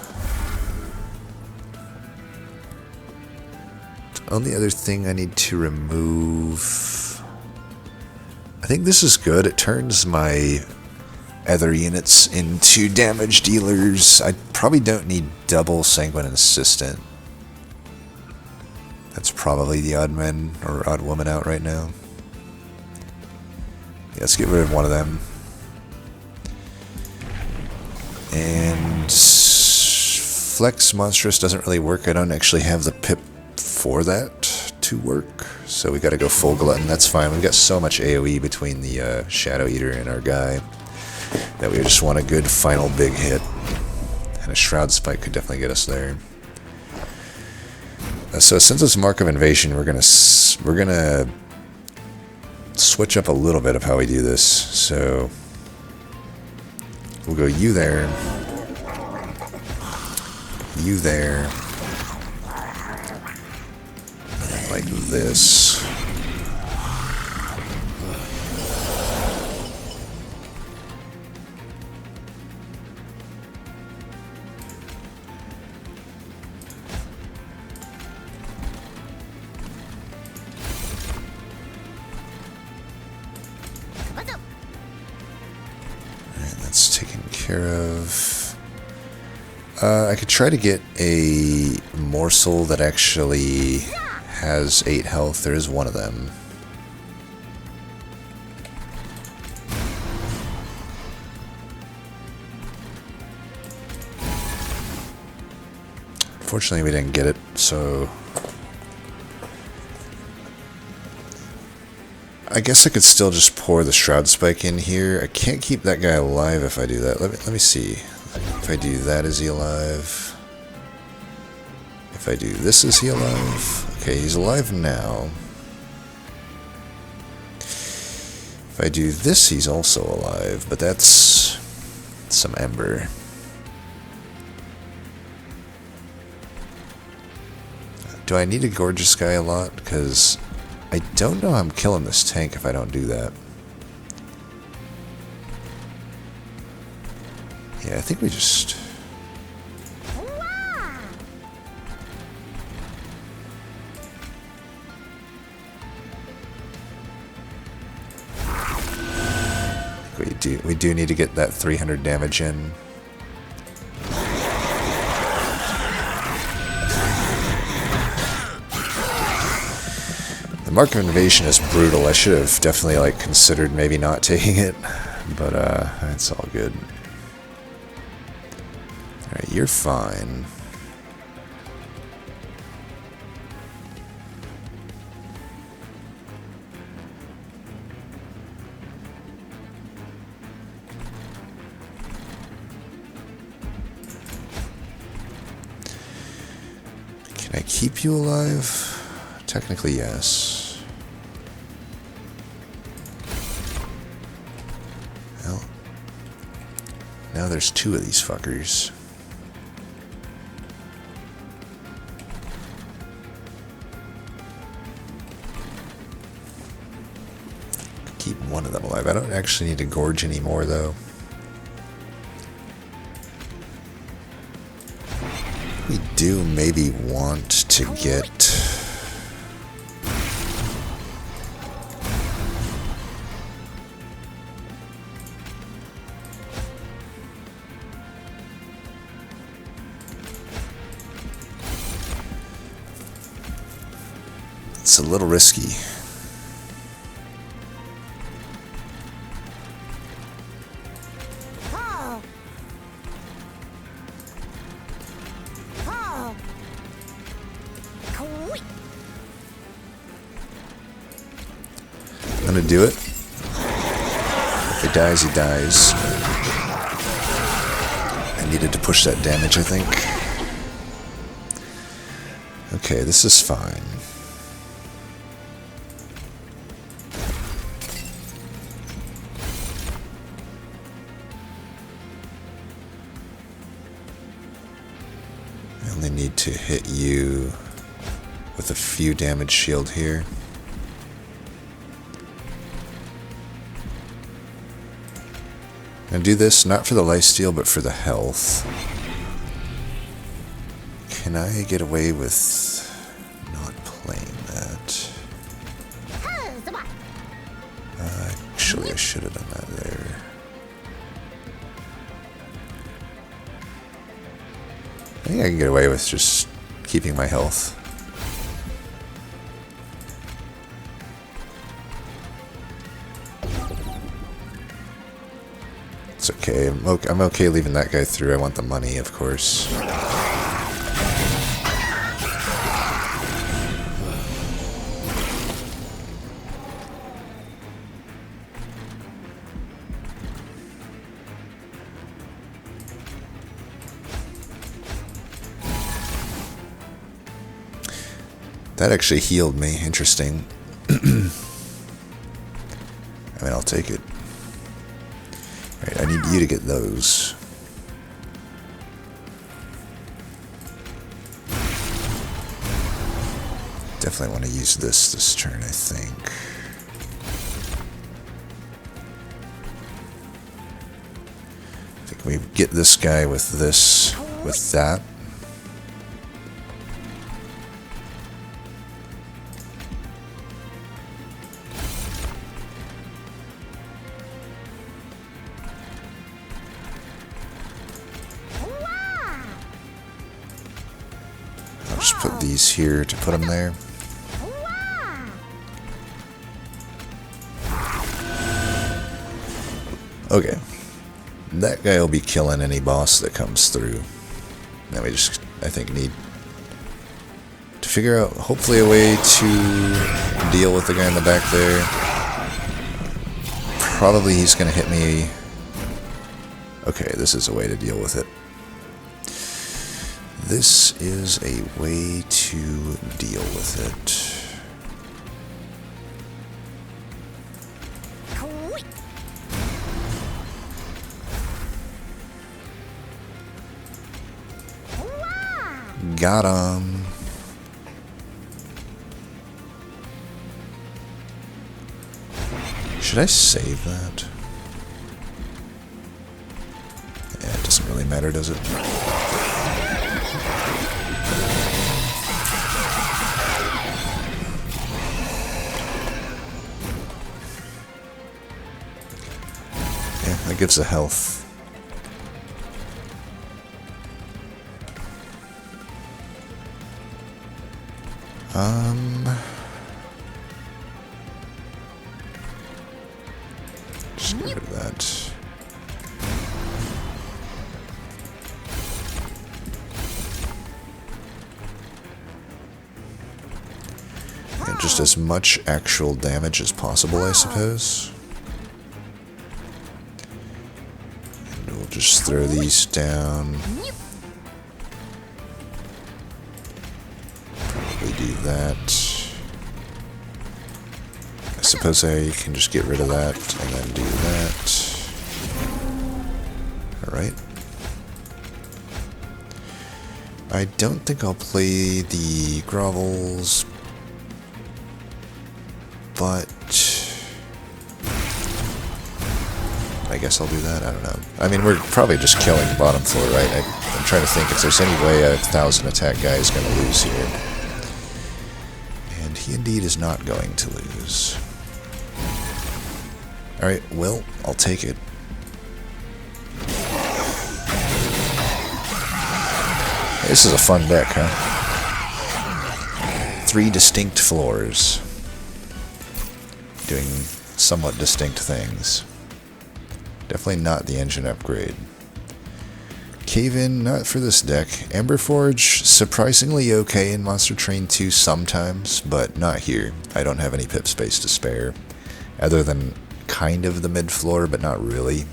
The only other thing I need to remove... I think this is good. It turns my other units into damage dealers. I probably don't need double Sanguine Assistant. That's probably the odd man or odd woman out right now. Yeah, let's get rid of one of them. And Flex Monstrous doesn't really work. I don't actually have the pip for that to work. So we gotta go full Glutton. That's fine. We've got so much AoE between the Shadow Eater and our guy that we just want a good final big hit. And a Shroud Spike could definitely get us there. So since it's Mark of Invasion, we're gonna switch up a little bit of how we do this. So we'll go you there, like this. That's taken care of. I could try to get a morsel that actually has 8 health. There is one of them. Unfortunately, we didn't get it, so I guess I could still just pour the Shroud Spike in here. I can't keep that guy alive if I do that. Let me see. If I do that, is he alive? If I do this, is he alive? Okay, he's alive now. If I do this, he's also alive, but that's some Ember. Do I need to gorge this guy a lot? Because I don't know how I'm killing this tank if I don't do that. Yeah, I think we just... We do need to get that 300 damage in. The Mark of Invasion is brutal. I should have definitely like considered maybe not taking it, but it's all good. Alright, you're fine. Can I keep you alive? Technically, yes. Well, now there's two of these fuckers. Keep one of them alive. I don't actually need to gorge anymore, though. We do maybe want to get... It's a little risky. I'm gonna do it. If he dies, he dies. I needed to push that damage, I think. Okay, this is fine. I only need to hit you with a few damage shield here. And do this not for the lifesteal, but for the health. Can I get away with not playing that? Actually, I should have done that there. I think I can get away with just keeping my health. It's okay. I'm okay leaving that guy through. I want the money, of course. That actually healed me. Interesting. I mean, I'll take it. Alright, I need you to get those. Definitely want to use this turn, I think. I think we get this guy with this, with that. Just put these here to put them there. Okay. That guy will be killing any boss that comes through. Now we just, I think, need figure out, hopefully, a way to deal with the guy in the back there. Probably he's going to hit me. Okay, this is a way to deal with it. This is a way to deal with it. Got him. Should I save that? Yeah, it doesn't really matter, does it? Yeah, that gives a health. Just get rid of that. And just as much actual damage as possible, I suppose. And we'll just throw these down. Probably do that. I suppose I can just get rid of that and then do that. Alright. I don't think I'll play the grovels, but I guess I'll do that. I don't know. I mean, we're probably just killing the bottom floor, right? I'm trying to think if there's any way a 1,000 attack guy is going to lose here. And he indeed is not going to lose. Alright, well, I'll take it. This is a fun deck, huh? 3 distinct floors. Doing somewhat distinct things. Definitely not the engine upgrade. Cave-In, not for this deck. Emberforge, surprisingly okay in Monster Train 2 sometimes, but not here. I don't have any pip space to spare. Other than kind of the mid-floor, but not really.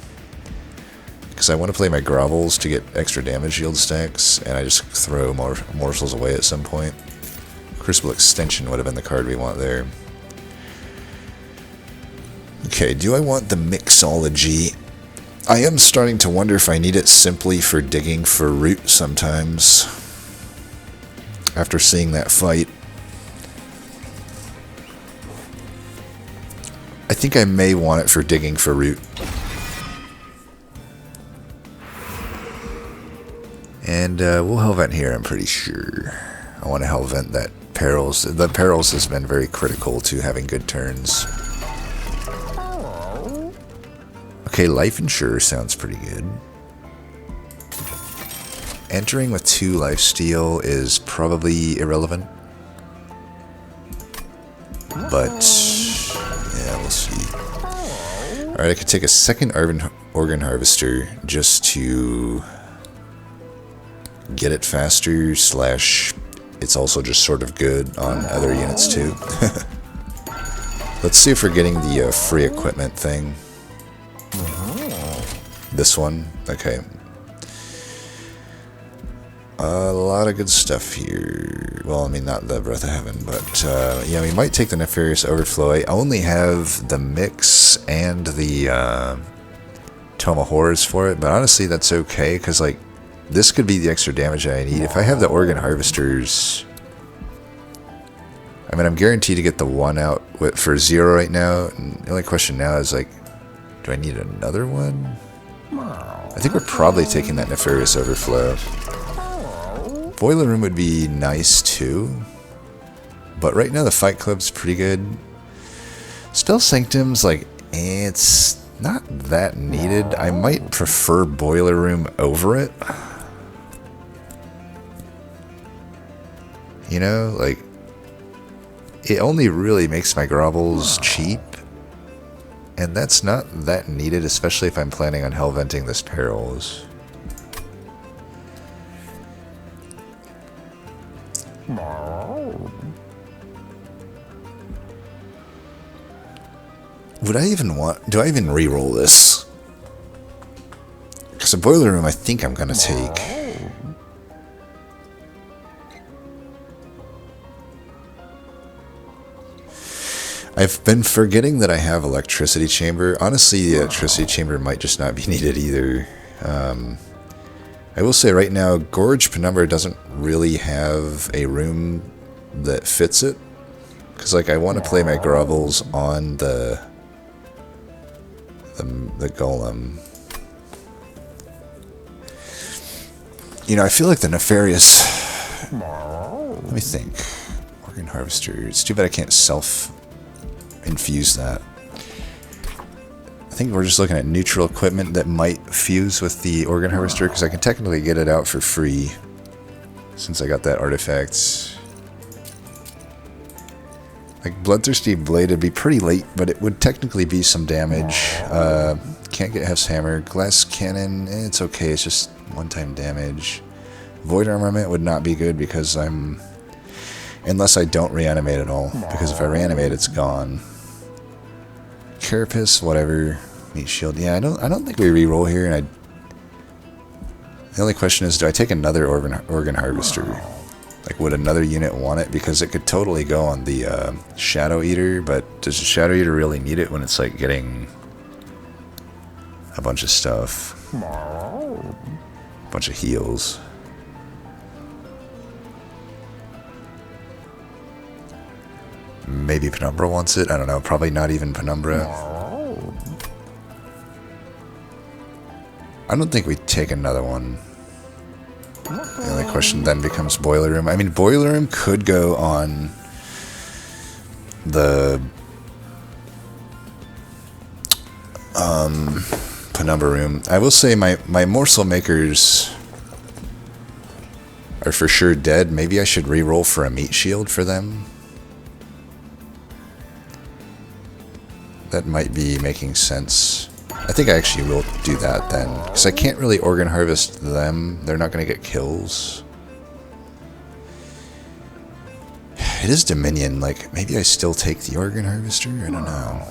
Because I want to play my grovels to get extra damage yield stacks, and I just throw more morsels away at some point. Crucible Extension would have been the card we want there. Okay, do I want the Mixology? I am starting to wonder if I need it simply for digging for root sometimes. After seeing that fight. I think I may want it for digging for root. And we'll Hellvent here, I'm pretty sure. I want to Hellvent that Perils. The Perils has been very critical to having good turns. Okay, Life Insurer sounds pretty good. Entering with 2 lifesteal is probably irrelevant. But, yeah, we'll see. Alright, I could take a second Organ Harvester just to get it faster, slash it's also just sort of good on other units too. Let's see if we're getting the free equipment thing. This one? Okay. A lot of good stuff here. Well, I mean, not the Breath of Heaven, but yeah, we might take the Nefarious Overflow. I only have the Mix and the Tome of Horrors for it, but honestly, that's okay, because, like, this could be the extra damage I need. If I have the Organ Harvesters, I mean, I'm guaranteed to get the 1 out for 0 right now, and the only question now is, like, do I need another one? I think we're probably taking that Nefarious Overflow. Boiler Room would be nice too, but right now the Fight Club's pretty good. Stealth Sanctum's like, it's not that needed. I might prefer Boiler Room over it. You know, like, it only really makes my grovels cheap. And that's not that needed, especially if I'm planning on Hellventing this Perils. Would I even want... Do I even re-roll this? Because a boiler room I think I'm going to take. I've been forgetting that I have electricity chamber. Honestly, the electricity chamber might just not be needed either. I will say right now, Gorge Penumbra doesn't really have a room that fits it. Because like I want to play my grovels on the golem. You know, I feel like the nefarious... Let me think. Organ Harvester. It's too bad I can't self-infuse that. I think we're just looking at neutral equipment that might fuse with the Organ Harvester, because I can technically get it out for free since I got that artifact. Like Bloodthirsty Blade would be pretty late, but it would technically be some damage. Can't get Hef's Hammer. Glass Cannon, it's okay, it's just one-time damage. Void Armament would not be good because I'm... Unless I don't reanimate at all, because if I reanimate, it's gone. Carapace, whatever. Meat Shield, yeah, I don't think we re-roll here, and the only question is, do I take another Organ Harvester? Like, would another unit want it? Because it could totally go on the Shadow Eater, but does the Shadow Eater really need it when it's like getting a bunch of stuff? A bunch of heals. Maybe Penumbra wants it? I don't know. Probably not even Penumbra. I don't think we take another one. The only question then becomes Boiler Room. I mean, Boiler Room could go on the Penumbra Room. I will say my Morsel Makers are for sure dead. Maybe I should re-roll for a Meat Shield for them. That might be making sense. I think I actually will do that then, because I can't really Organ Harvest them. They're not going to get kills. It is Dominion. Like, maybe I still take the Organ Harvester? I don't know.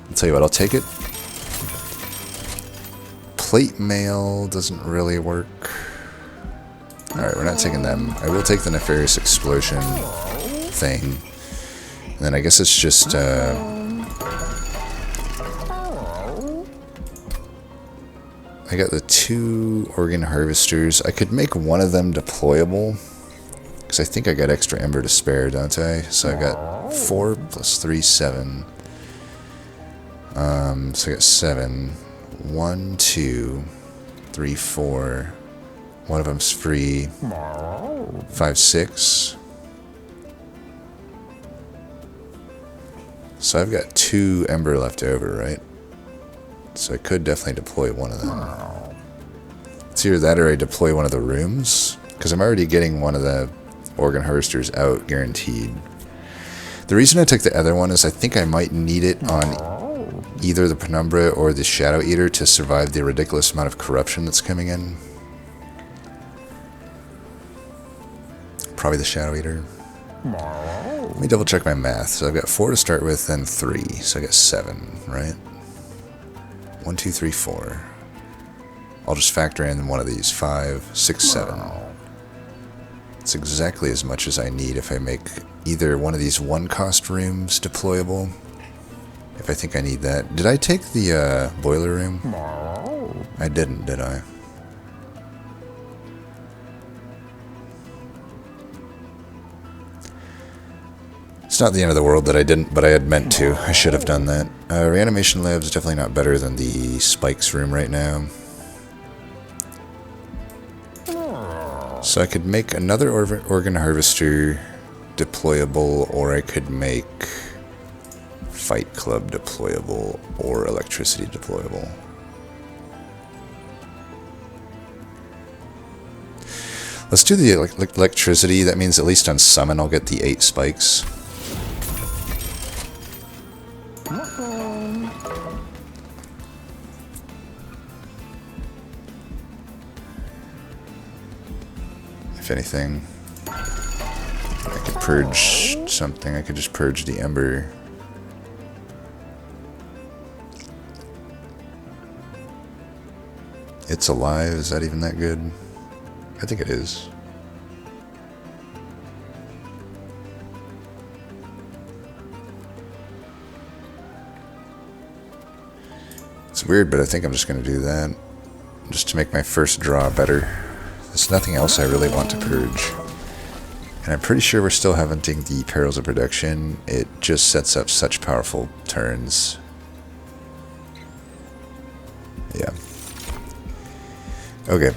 I'll tell you what, I'll take it. Plate Mail doesn't really work. Alright, we're not taking them. I will take the Nefarious Explosion thing. And then I guess it's just... I got the 2 Organ Harvesters. I could make one of them deployable, because I think I got extra Ember to spare, don't I? So I got 4 plus 3, 7. So I got 7. 1, 2, 3, 4. One of them's free. 5, 6. So I've got 2 Ember left over, right? So I could definitely deploy one of them. It's either that or I deploy one of the rooms, because I'm already getting one of the Organ Harvesters out, guaranteed. The reason I took the other one is I think I might need it on either the Penumbra or the Shadow Eater to survive the ridiculous amount of corruption that's coming in. Probably the Shadow Eater. Let me double check my math. So I've got 4 to start with, then 3. So I got 7, right? 1, 2, 3, 4. I'll just factor in one of these. 5, 6, 7. It's exactly as much as I need if I make either one of these 1-cost rooms deployable. If I think I need that. Did I take the boiler room? I didn't, did I? It's not the end of the world that I didn't, but I had meant to. I should have done that. Reanimation Lab is definitely not better than the Spikes room right now. So I could make another Organ Harvester deployable, or I could make Fight Club deployable, or Electricity deployable. Let's do the Electricity. That means at least on Summon I'll get the 8 spikes. If anything, I could purge something. I could just purge the Ember. It's alive. Is that even that good? I think it is. It's weird, but I think I'm just going to do that. Just to make my first draw better. There's nothing else I really want to purge. And I'm pretty sure we're still hunting the Perils of Production. It just sets up such powerful turns. Yeah. Okay.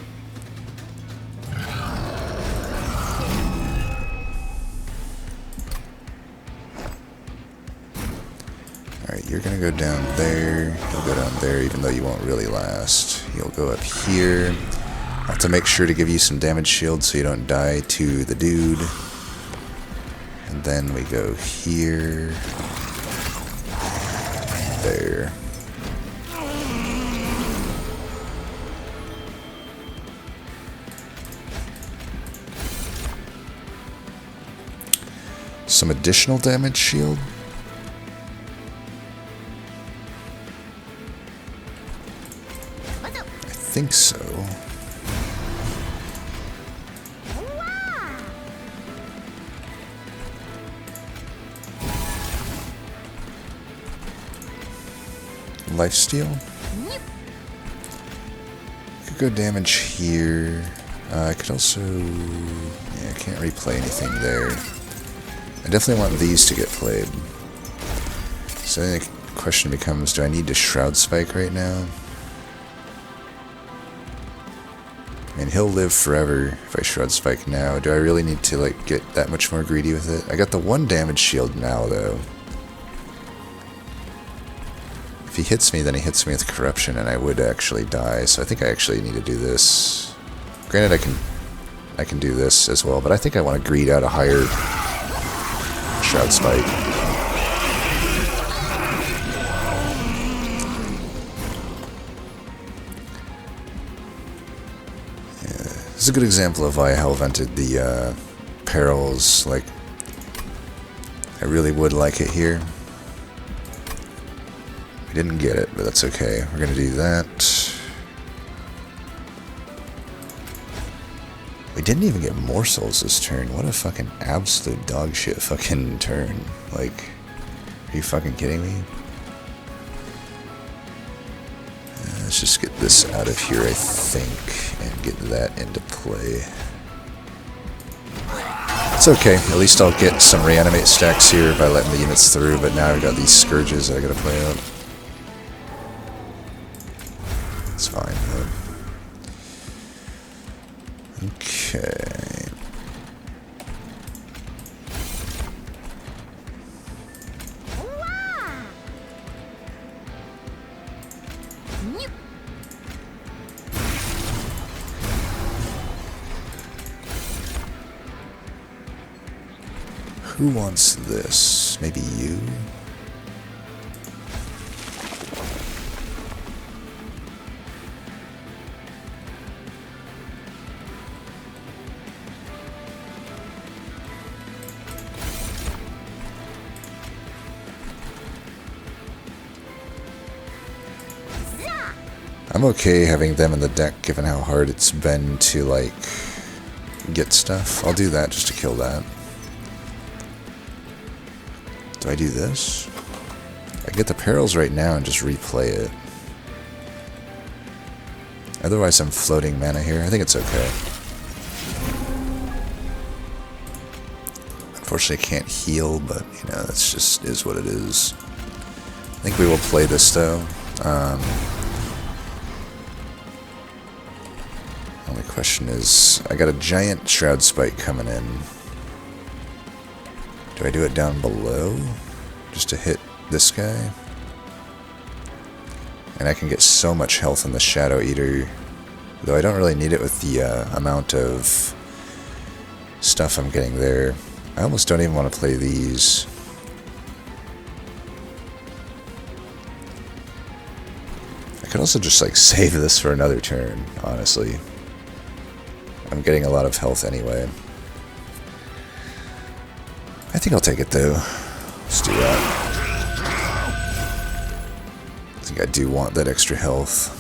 Alright, you're gonna go down there. You'll go down there even though you won't really last. You'll go up here. I'll have to make sure to give you some damage shield so you don't die to the dude. And then we go here. There. Some additional damage shield. I think so. Lifesteal? Could go damage here. I could also... yeah, I can't replay anything there. I definitely want these to get played. So then the question becomes, do I need to Shroud Spike right now? I mean, he'll live forever if I Shroud Spike now. Do I really need to, like, get that much more greedy with it? I got the 1 damage shield now, though. If he hits me, then he hits me with Corruption, and I would actually die. So I think I actually need to do this. Granted, I can do this as well, but I think I want to greed out a higher Shroud Spike. Yeah, this is a good example of why I hell-vented the Perils. Like, I really would like it here. We didn't get it, but that's okay. We're gonna do that. We didn't even get morsels this turn. What a fucking absolute dog shit fucking turn. Like, are you fucking kidding me? Let's just get this out of here, I think, and get that into play. It's okay. At least I'll get some reanimate stacks here by letting the units through, but now I've got these scourges I gotta play out. It's fine, though. Okay. Who wants this? Maybe you? I'm okay having them in the deck given how hard it's been to, like, get stuff. I'll do that just to kill that. Do I do this? I get the Perils right now and just replay it. Otherwise I'm floating mana here. I think it's okay. Unfortunately I can't heal, but, you know, that's just is what it is. I think we will play this, though. Only question is, I got a giant Shroud Spike coming in. Do I do it down below? Just to hit this guy? And I can get so much health in the Shadow Eater. Though I don't really need it with the amount of stuff I'm getting there. I almost don't even want to play these. I could also just, like, save this for another turn, honestly. I'm getting a lot of health anyway. I think I'll take it, though. Let's do that. I think I do want that extra health.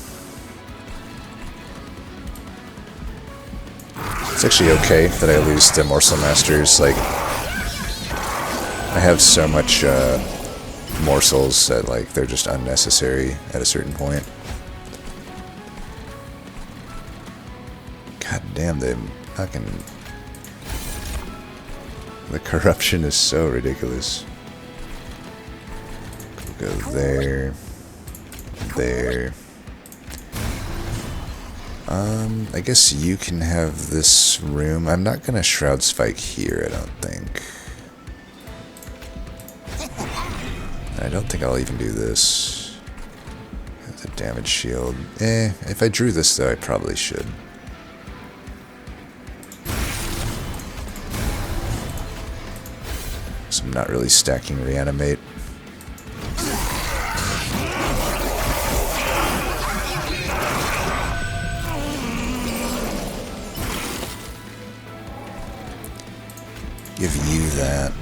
It's actually okay that I lose the Morsel Masters. Like, I have so much morsels that like they're just unnecessary at a certain point. God damn, they fucking... The corruption is so ridiculous. We'll go there. There. I guess you can have this room. I'm not gonna Shroud Spike here, I don't think. I don't think I'll even do this. The damage shield. If I drew this though, I probably should. So I'm not really stacking Reanimate. Give you that.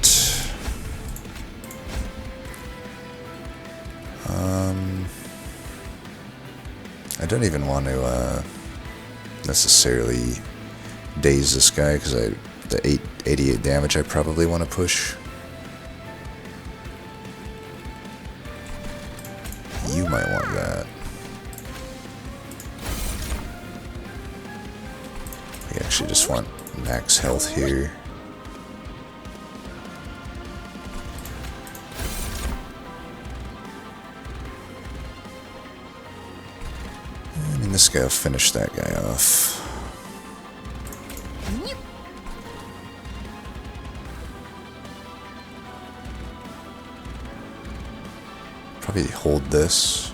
I don't even want to necessarily daze this guy because the 88 damage I probably want to push. You might want that. We actually just want max health here. I mean, this guy will finish that guy off. Probably hold this.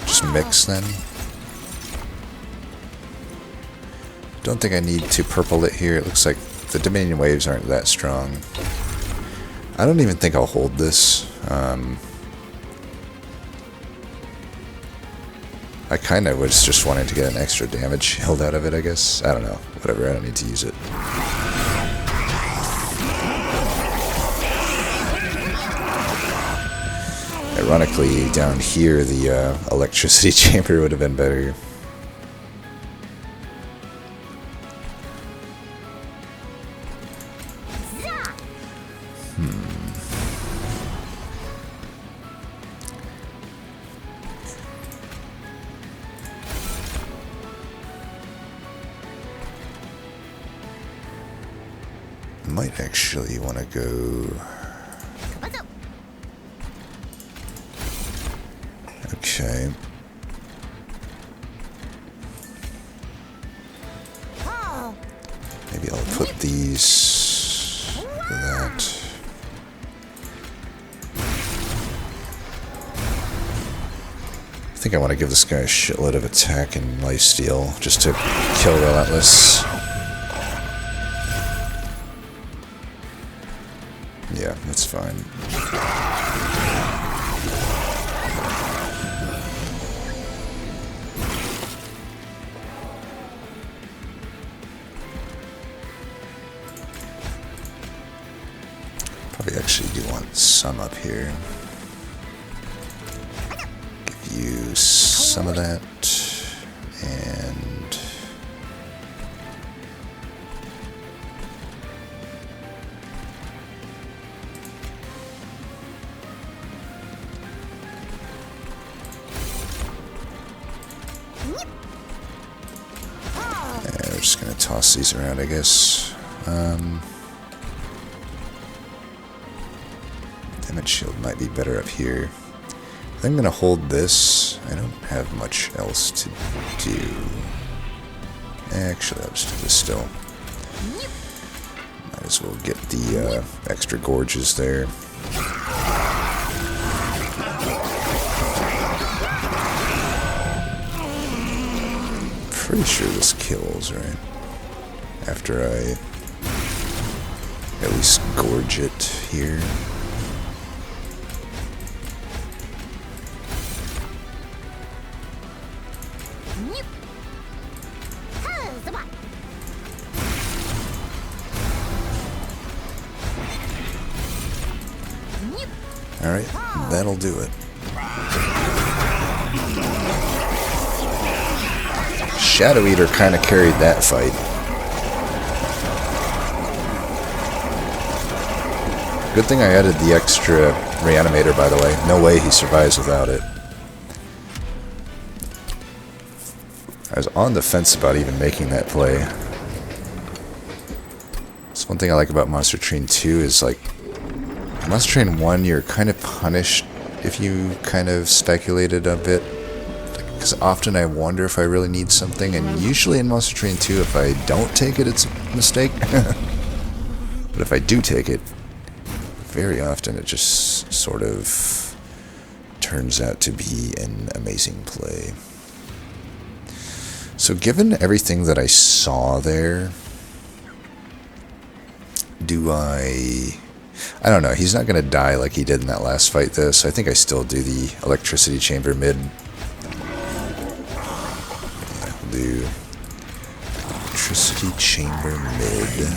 Just mix then. Don't think I need to purple it here. It looks like the Dominion waves aren't that strong. I don't even think I'll hold this. I kind of was just wanting to get an extra damage shield out of it, I guess. I don't know. Whatever, I don't need to use it. Ironically, down here, the electricity chamber would have been better. Might actually want to go... Okay. Maybe I'll put these for that. I think I want to give this guy a shitload of attack and lifesteal just to kill Relentless. Yeah, that's fine. Probably actually do want some up here. Give you some of that, and we're just gonna toss these around, I guess. Damage shield might be better up here. I think I'm gonna hold this. I don't have much else to do. Actually, I'll just do this still. Might as well get the extra gorges there. Pretty sure this kills, right? After I at least gorge it here. Alright, that'll do it. Shadow Eater kind of carried that fight. Good thing I added the extra reanimator, by the way. No way he survives without it. I was on the fence about even making that play. That's one thing I like about Monster Train 2 is, like, Monster Train 1, you're kind of punished if you kind of speculated a bit. Because often I wonder if I really need something, and usually in Monster Train 2, if I don't take it, it's a mistake. But if I do take it, very often it just sort of turns out to be an amazing play. So given everything that I saw there, I don't know, he's not going to die like he did in that last fight though, so I think I still do the electricity chamber mid. I'll do electricity chamber mid.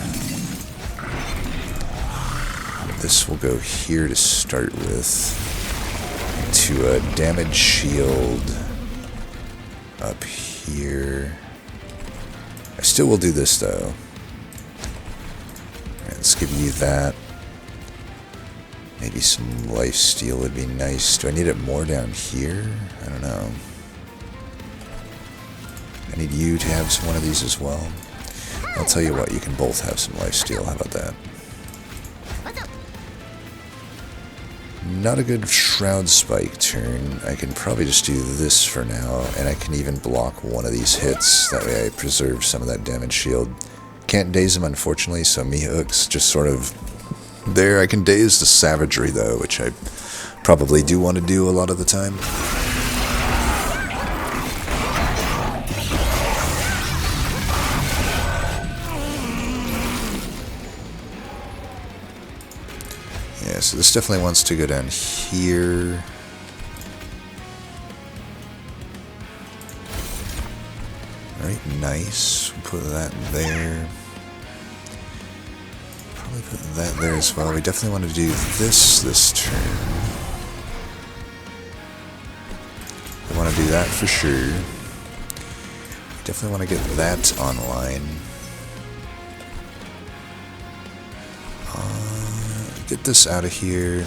This will go here to start with, to a damage shield up here. I still will do this though. Let's give you that. Maybe some lifesteal would be nice. Do I need it more down here? I don't know. I need you to have one of these as well. I'll tell you what, you can both have some lifesteal. How about that? Not a good Shroud Spike turn. I can probably just do this for now, and I can even block one of these hits. That way I preserve some of that damage shield. Can't daze him, unfortunately, so Mihook's just sort of there. I can daze the savagery, though, which I probably do want to do a lot of the time. Yeah, so this definitely wants to go down here. Alright, nice. We'll put that there. Probably put that there as well. We definitely want to do this turn. We want to do that for sure. We definitely want to get that online. Get this out of here.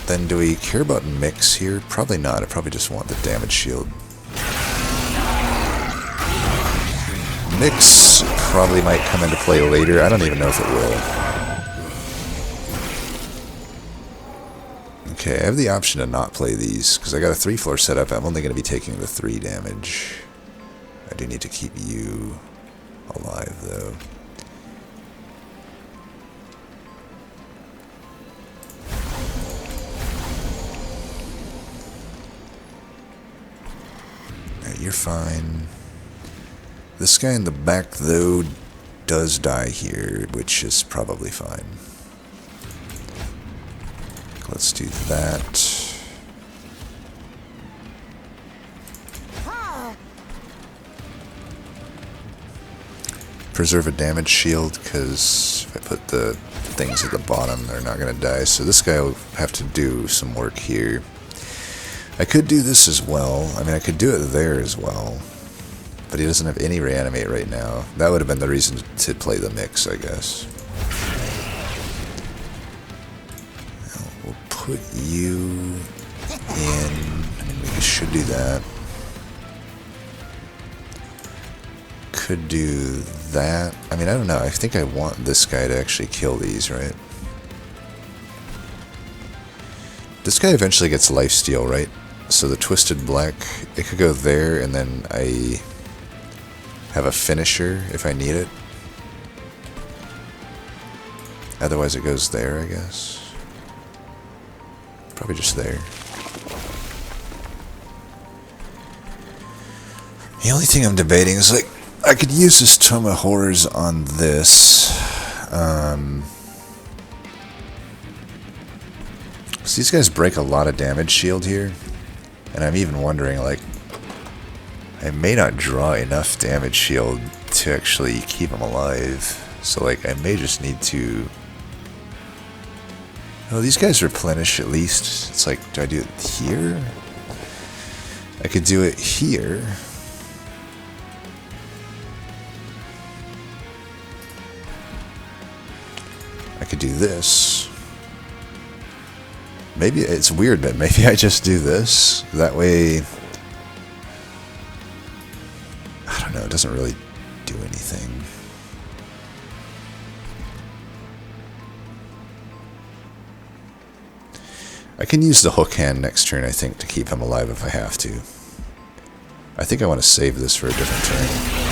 Then do we care about mix here? Probably not. I probably just want the damage shield. Mix probably might come into play later. I don't even know if it will. Okay, I have the option to not play these, because I got a 3-floor setup. I'm only going to be taking the 3 damage. I do need to keep you alive, though. Alright, you're fine. This guy in the back, though, does die here, which is probably fine. Let's do that. Preserve a damage shield, because if I put the things at the bottom, they're not going to die. So this guy will have to do some work here. I could do this as well. I mean, I could do it there as well. But he doesn't have any reanimate right now. That would have been the reason to play the mix, I guess. We'll put you in. I mean, we should do that. Could do that. I mean, I don't know. I think I want this guy to actually kill these, right? This guy eventually gets lifesteal, right? So the Twisted Black, it could go there, and then I have a finisher if I need it. Otherwise it goes there, I guess. Probably just there. The only thing I'm debating is, like, I could use this Tome of Horrors on this. So these guys break a lot of damage shield here. And I'm even wondering, like, I may not draw enough damage shield to actually keep him alive. So, like, I may just need to... Oh, these guys replenish at least. It's like, do I do it here? I could do it here. I could do this. Maybe it's weird, but maybe I just do this. That way, I don't know, it doesn't really do anything. I can use the hook hand next turn, I think, to keep him alive if I have to. I think I want to save this for a different turn.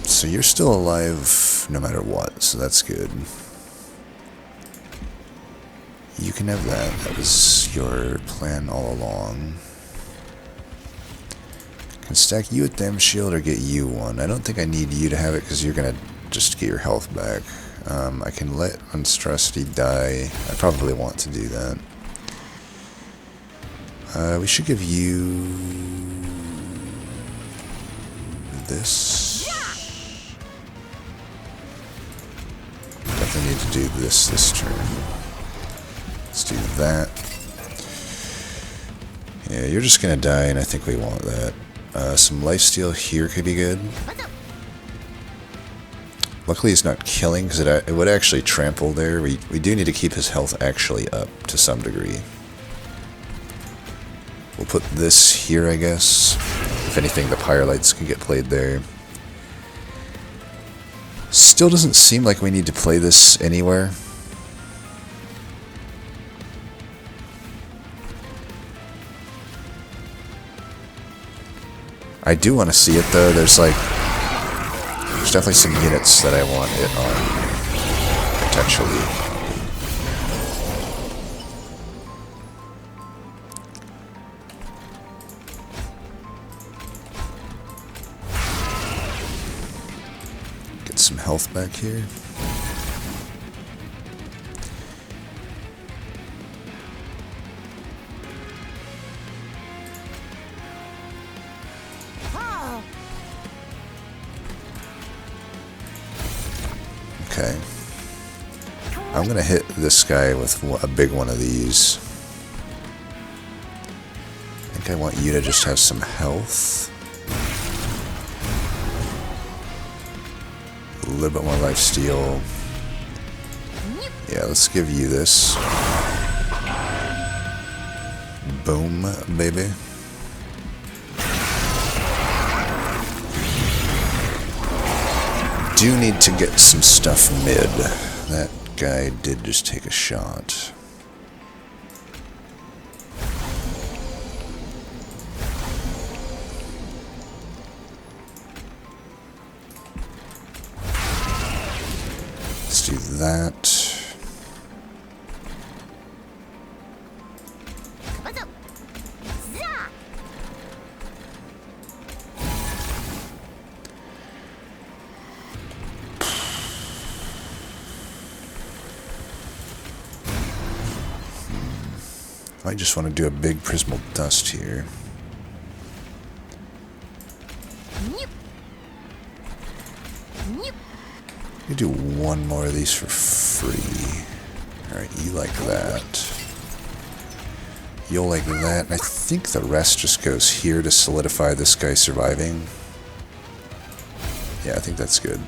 So you're still alive no matter what, so that's good. You can have that. That was your plan all along. Can stack you with Damn Shield or get you one. I don't think I need you to have it because you're going to just get your health back. I can let Monstrosity die. I probably want to do that. We should give you this. Definitely need to do this turn. Let's do that. Yeah, you're just gonna die, and I think we want that. Some lifesteal here could be good. Luckily, he's not killing, because it would actually trample there. We do need to keep his health actually up to some degree. We'll put this here, I guess. If anything, the Pyre lights can get played there. Still doesn't seem like we need to play this anywhere. I do want to see it though. There's definitely some units that I want it on, potentially. Get some health back here. Okay. I'm gonna hit this guy with a big one of these. I think I want you to just have some health. A little bit more lifesteal. Yeah, let's give you this. Boom, baby. Do need to get some stuff mid. That guy did just take a shot. Let's do that. I just want to do a big prismal dust here. You do one more of these for free. Alright, you like that. You'll like that. And I think the rest just goes here to solidify this guy surviving. Yeah, I think that's good.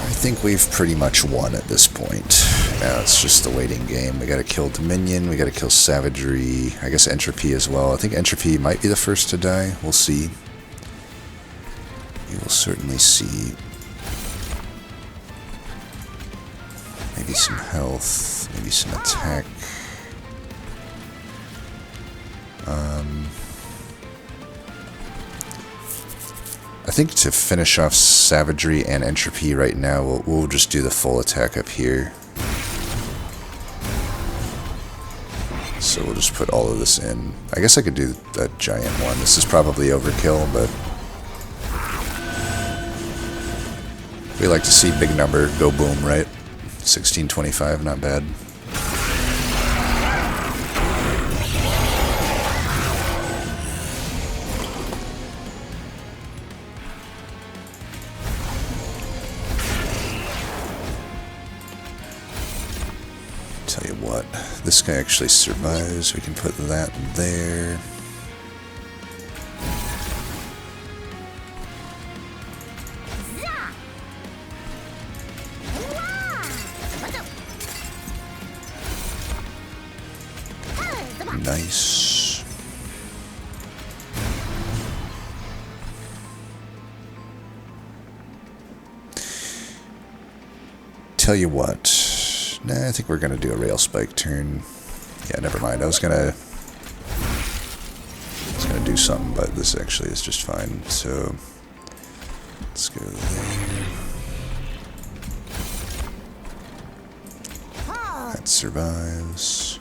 I think we've pretty much won at this point. Now it's just the waiting game. We gotta kill Dominion, we gotta kill Savagery, I guess Entropy as well. I think Entropy might be the first to die. We'll see. We will certainly see. Maybe some health, maybe some attack. I think to finish off Savagery and Entropy right now, we'll just do the full attack up here. So we'll just put all of this in. I guess I could do that giant one. This is probably overkill, but we like to see big number go boom, right? 1625, not bad. Tell you what, this guy actually survives. We can put that there. Nice. Tell you what, nah, I think we're gonna do a rail spike turn. Yeah, never mind. I was gonna do something, but this actually is just fine. So let's go there. That survives.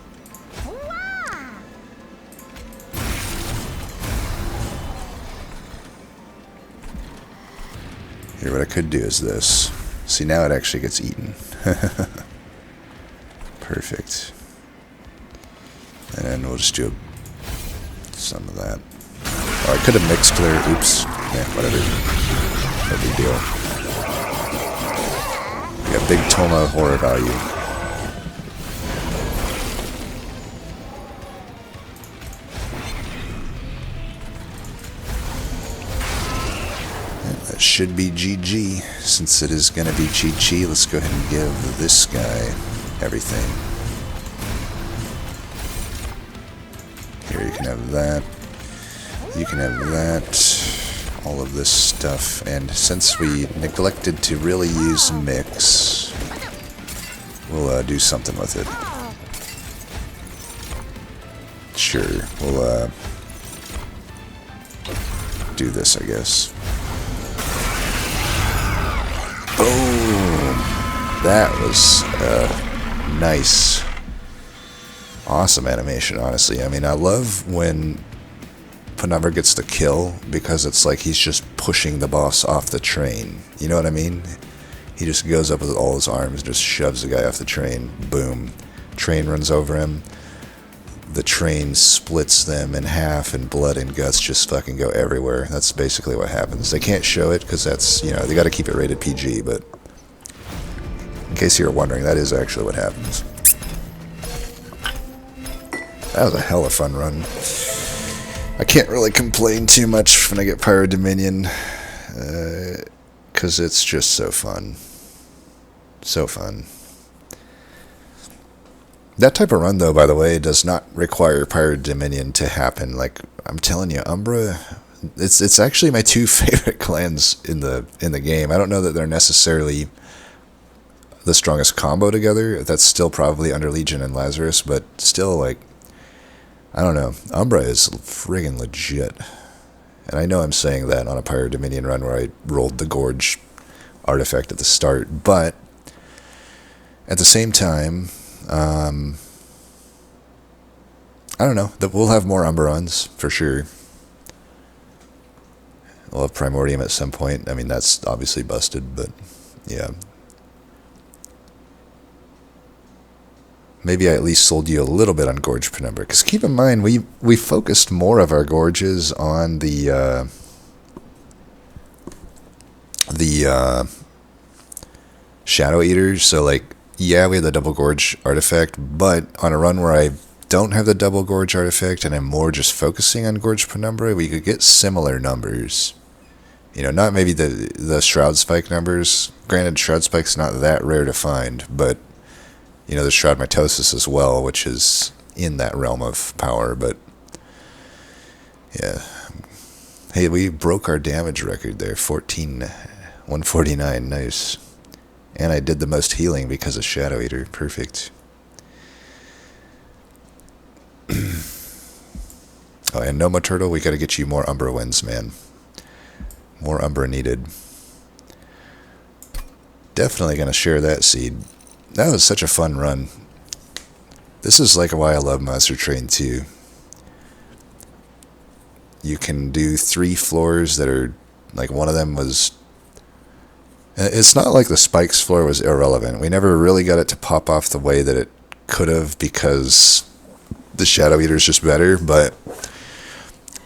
Here, what I could do is this. See, now it actually gets eaten. Perfect. And then we'll just do some of that. Oh, I could have mixed there. Oops. Yeah, whatever. No big deal. We got big Toma horror value. Should be GG. Since it is going to be Chi-Chi, let's go ahead and give this guy everything. Here, you can have that. You can have that. All of this stuff. And since we neglected to really use mix, we'll do something with it. Sure, we'll do this, I guess. Boom! That was nice. Awesome animation, honestly. I mean, I love when Penumbra gets the kill because it's like he's just pushing the boss off the train. You know what I mean? He just goes up with all his arms, just shoves the guy off the train. Boom. Train runs over him. The train splits them in half, and blood and guts just fucking go everywhere. That's basically what happens. They can't show it because that's, you know, they got to keep it rated PG, but in case you were wondering, that is actually what happens. That was a hell of a fun run. I can't really complain too much when I get Pyre Dominion, because it's just so fun. So fun. That type of run, though, by the way, does not require Pyre Dominion to happen. Like, I'm telling you, Umbra, it's actually my two favorite clans in the game. I don't know that they're necessarily the strongest combo together. That's still probably Under Legion and Lazarus, but still, like, I don't know. Umbra is friggin' legit. And I know I'm saying that on a Pyre Dominion run where I rolled the Gorge artifact at the start, but at the same time, I don't know. We'll have more Umbra runs, for sure. We'll have Primordium at some point. I mean, that's obviously busted, but yeah. Maybe I at least sold you a little bit on Gorge Penumbra. Because keep in mind, we focused more of our Gorges on the Shadow Eaters. So, like, yeah, we have the Double Gorge artifact, but on a run where I don't have the Double Gorge artifact and I'm more just focusing on Gorge Penumbra, we could get similar numbers. You know, not maybe the Shroud Spike numbers. Granted, Shroud Spike's not that rare to find, but, you know, there's Shroud Mitosis as well, which is in that realm of power, but, yeah. Hey, we broke our damage record there, 149, nice. And I did the most healing because of Shadow Eater. Perfect. Oh, and Noma Turtle, we gotta get you more Umbra wins, man. More Umbra needed. Definitely gonna share that seed. That was such a fun run. This is like why I love Monster Train 2. You can do 3 floors that are, like, one of them was... It's not like the Spikes floor was irrelevant. We never really got it to pop off the way that it could have because the Shadow Eater is just better, but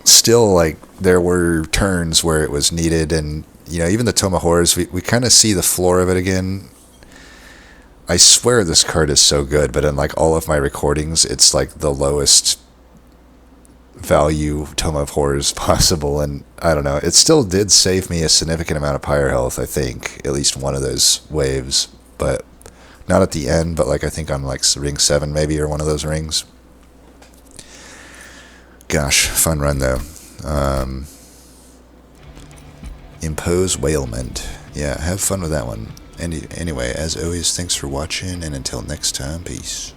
still, like, there were turns where it was needed, and, you know, even the Toma Horrors, we kind of see the floor of it again. I swear this card is so good, but in like all of my recordings, it's like the lowest value Tome of Horrors possible, and I don't know. It still did save me a significant amount of Pyre health, I think, at least one of those waves, but not at the end, but like I think on like ring 7 maybe, or one of those rings. Gosh, fun run though. Impose Whalement. Yeah, have fun with that one. Anyway, as always, thanks for watching, and until next time, peace.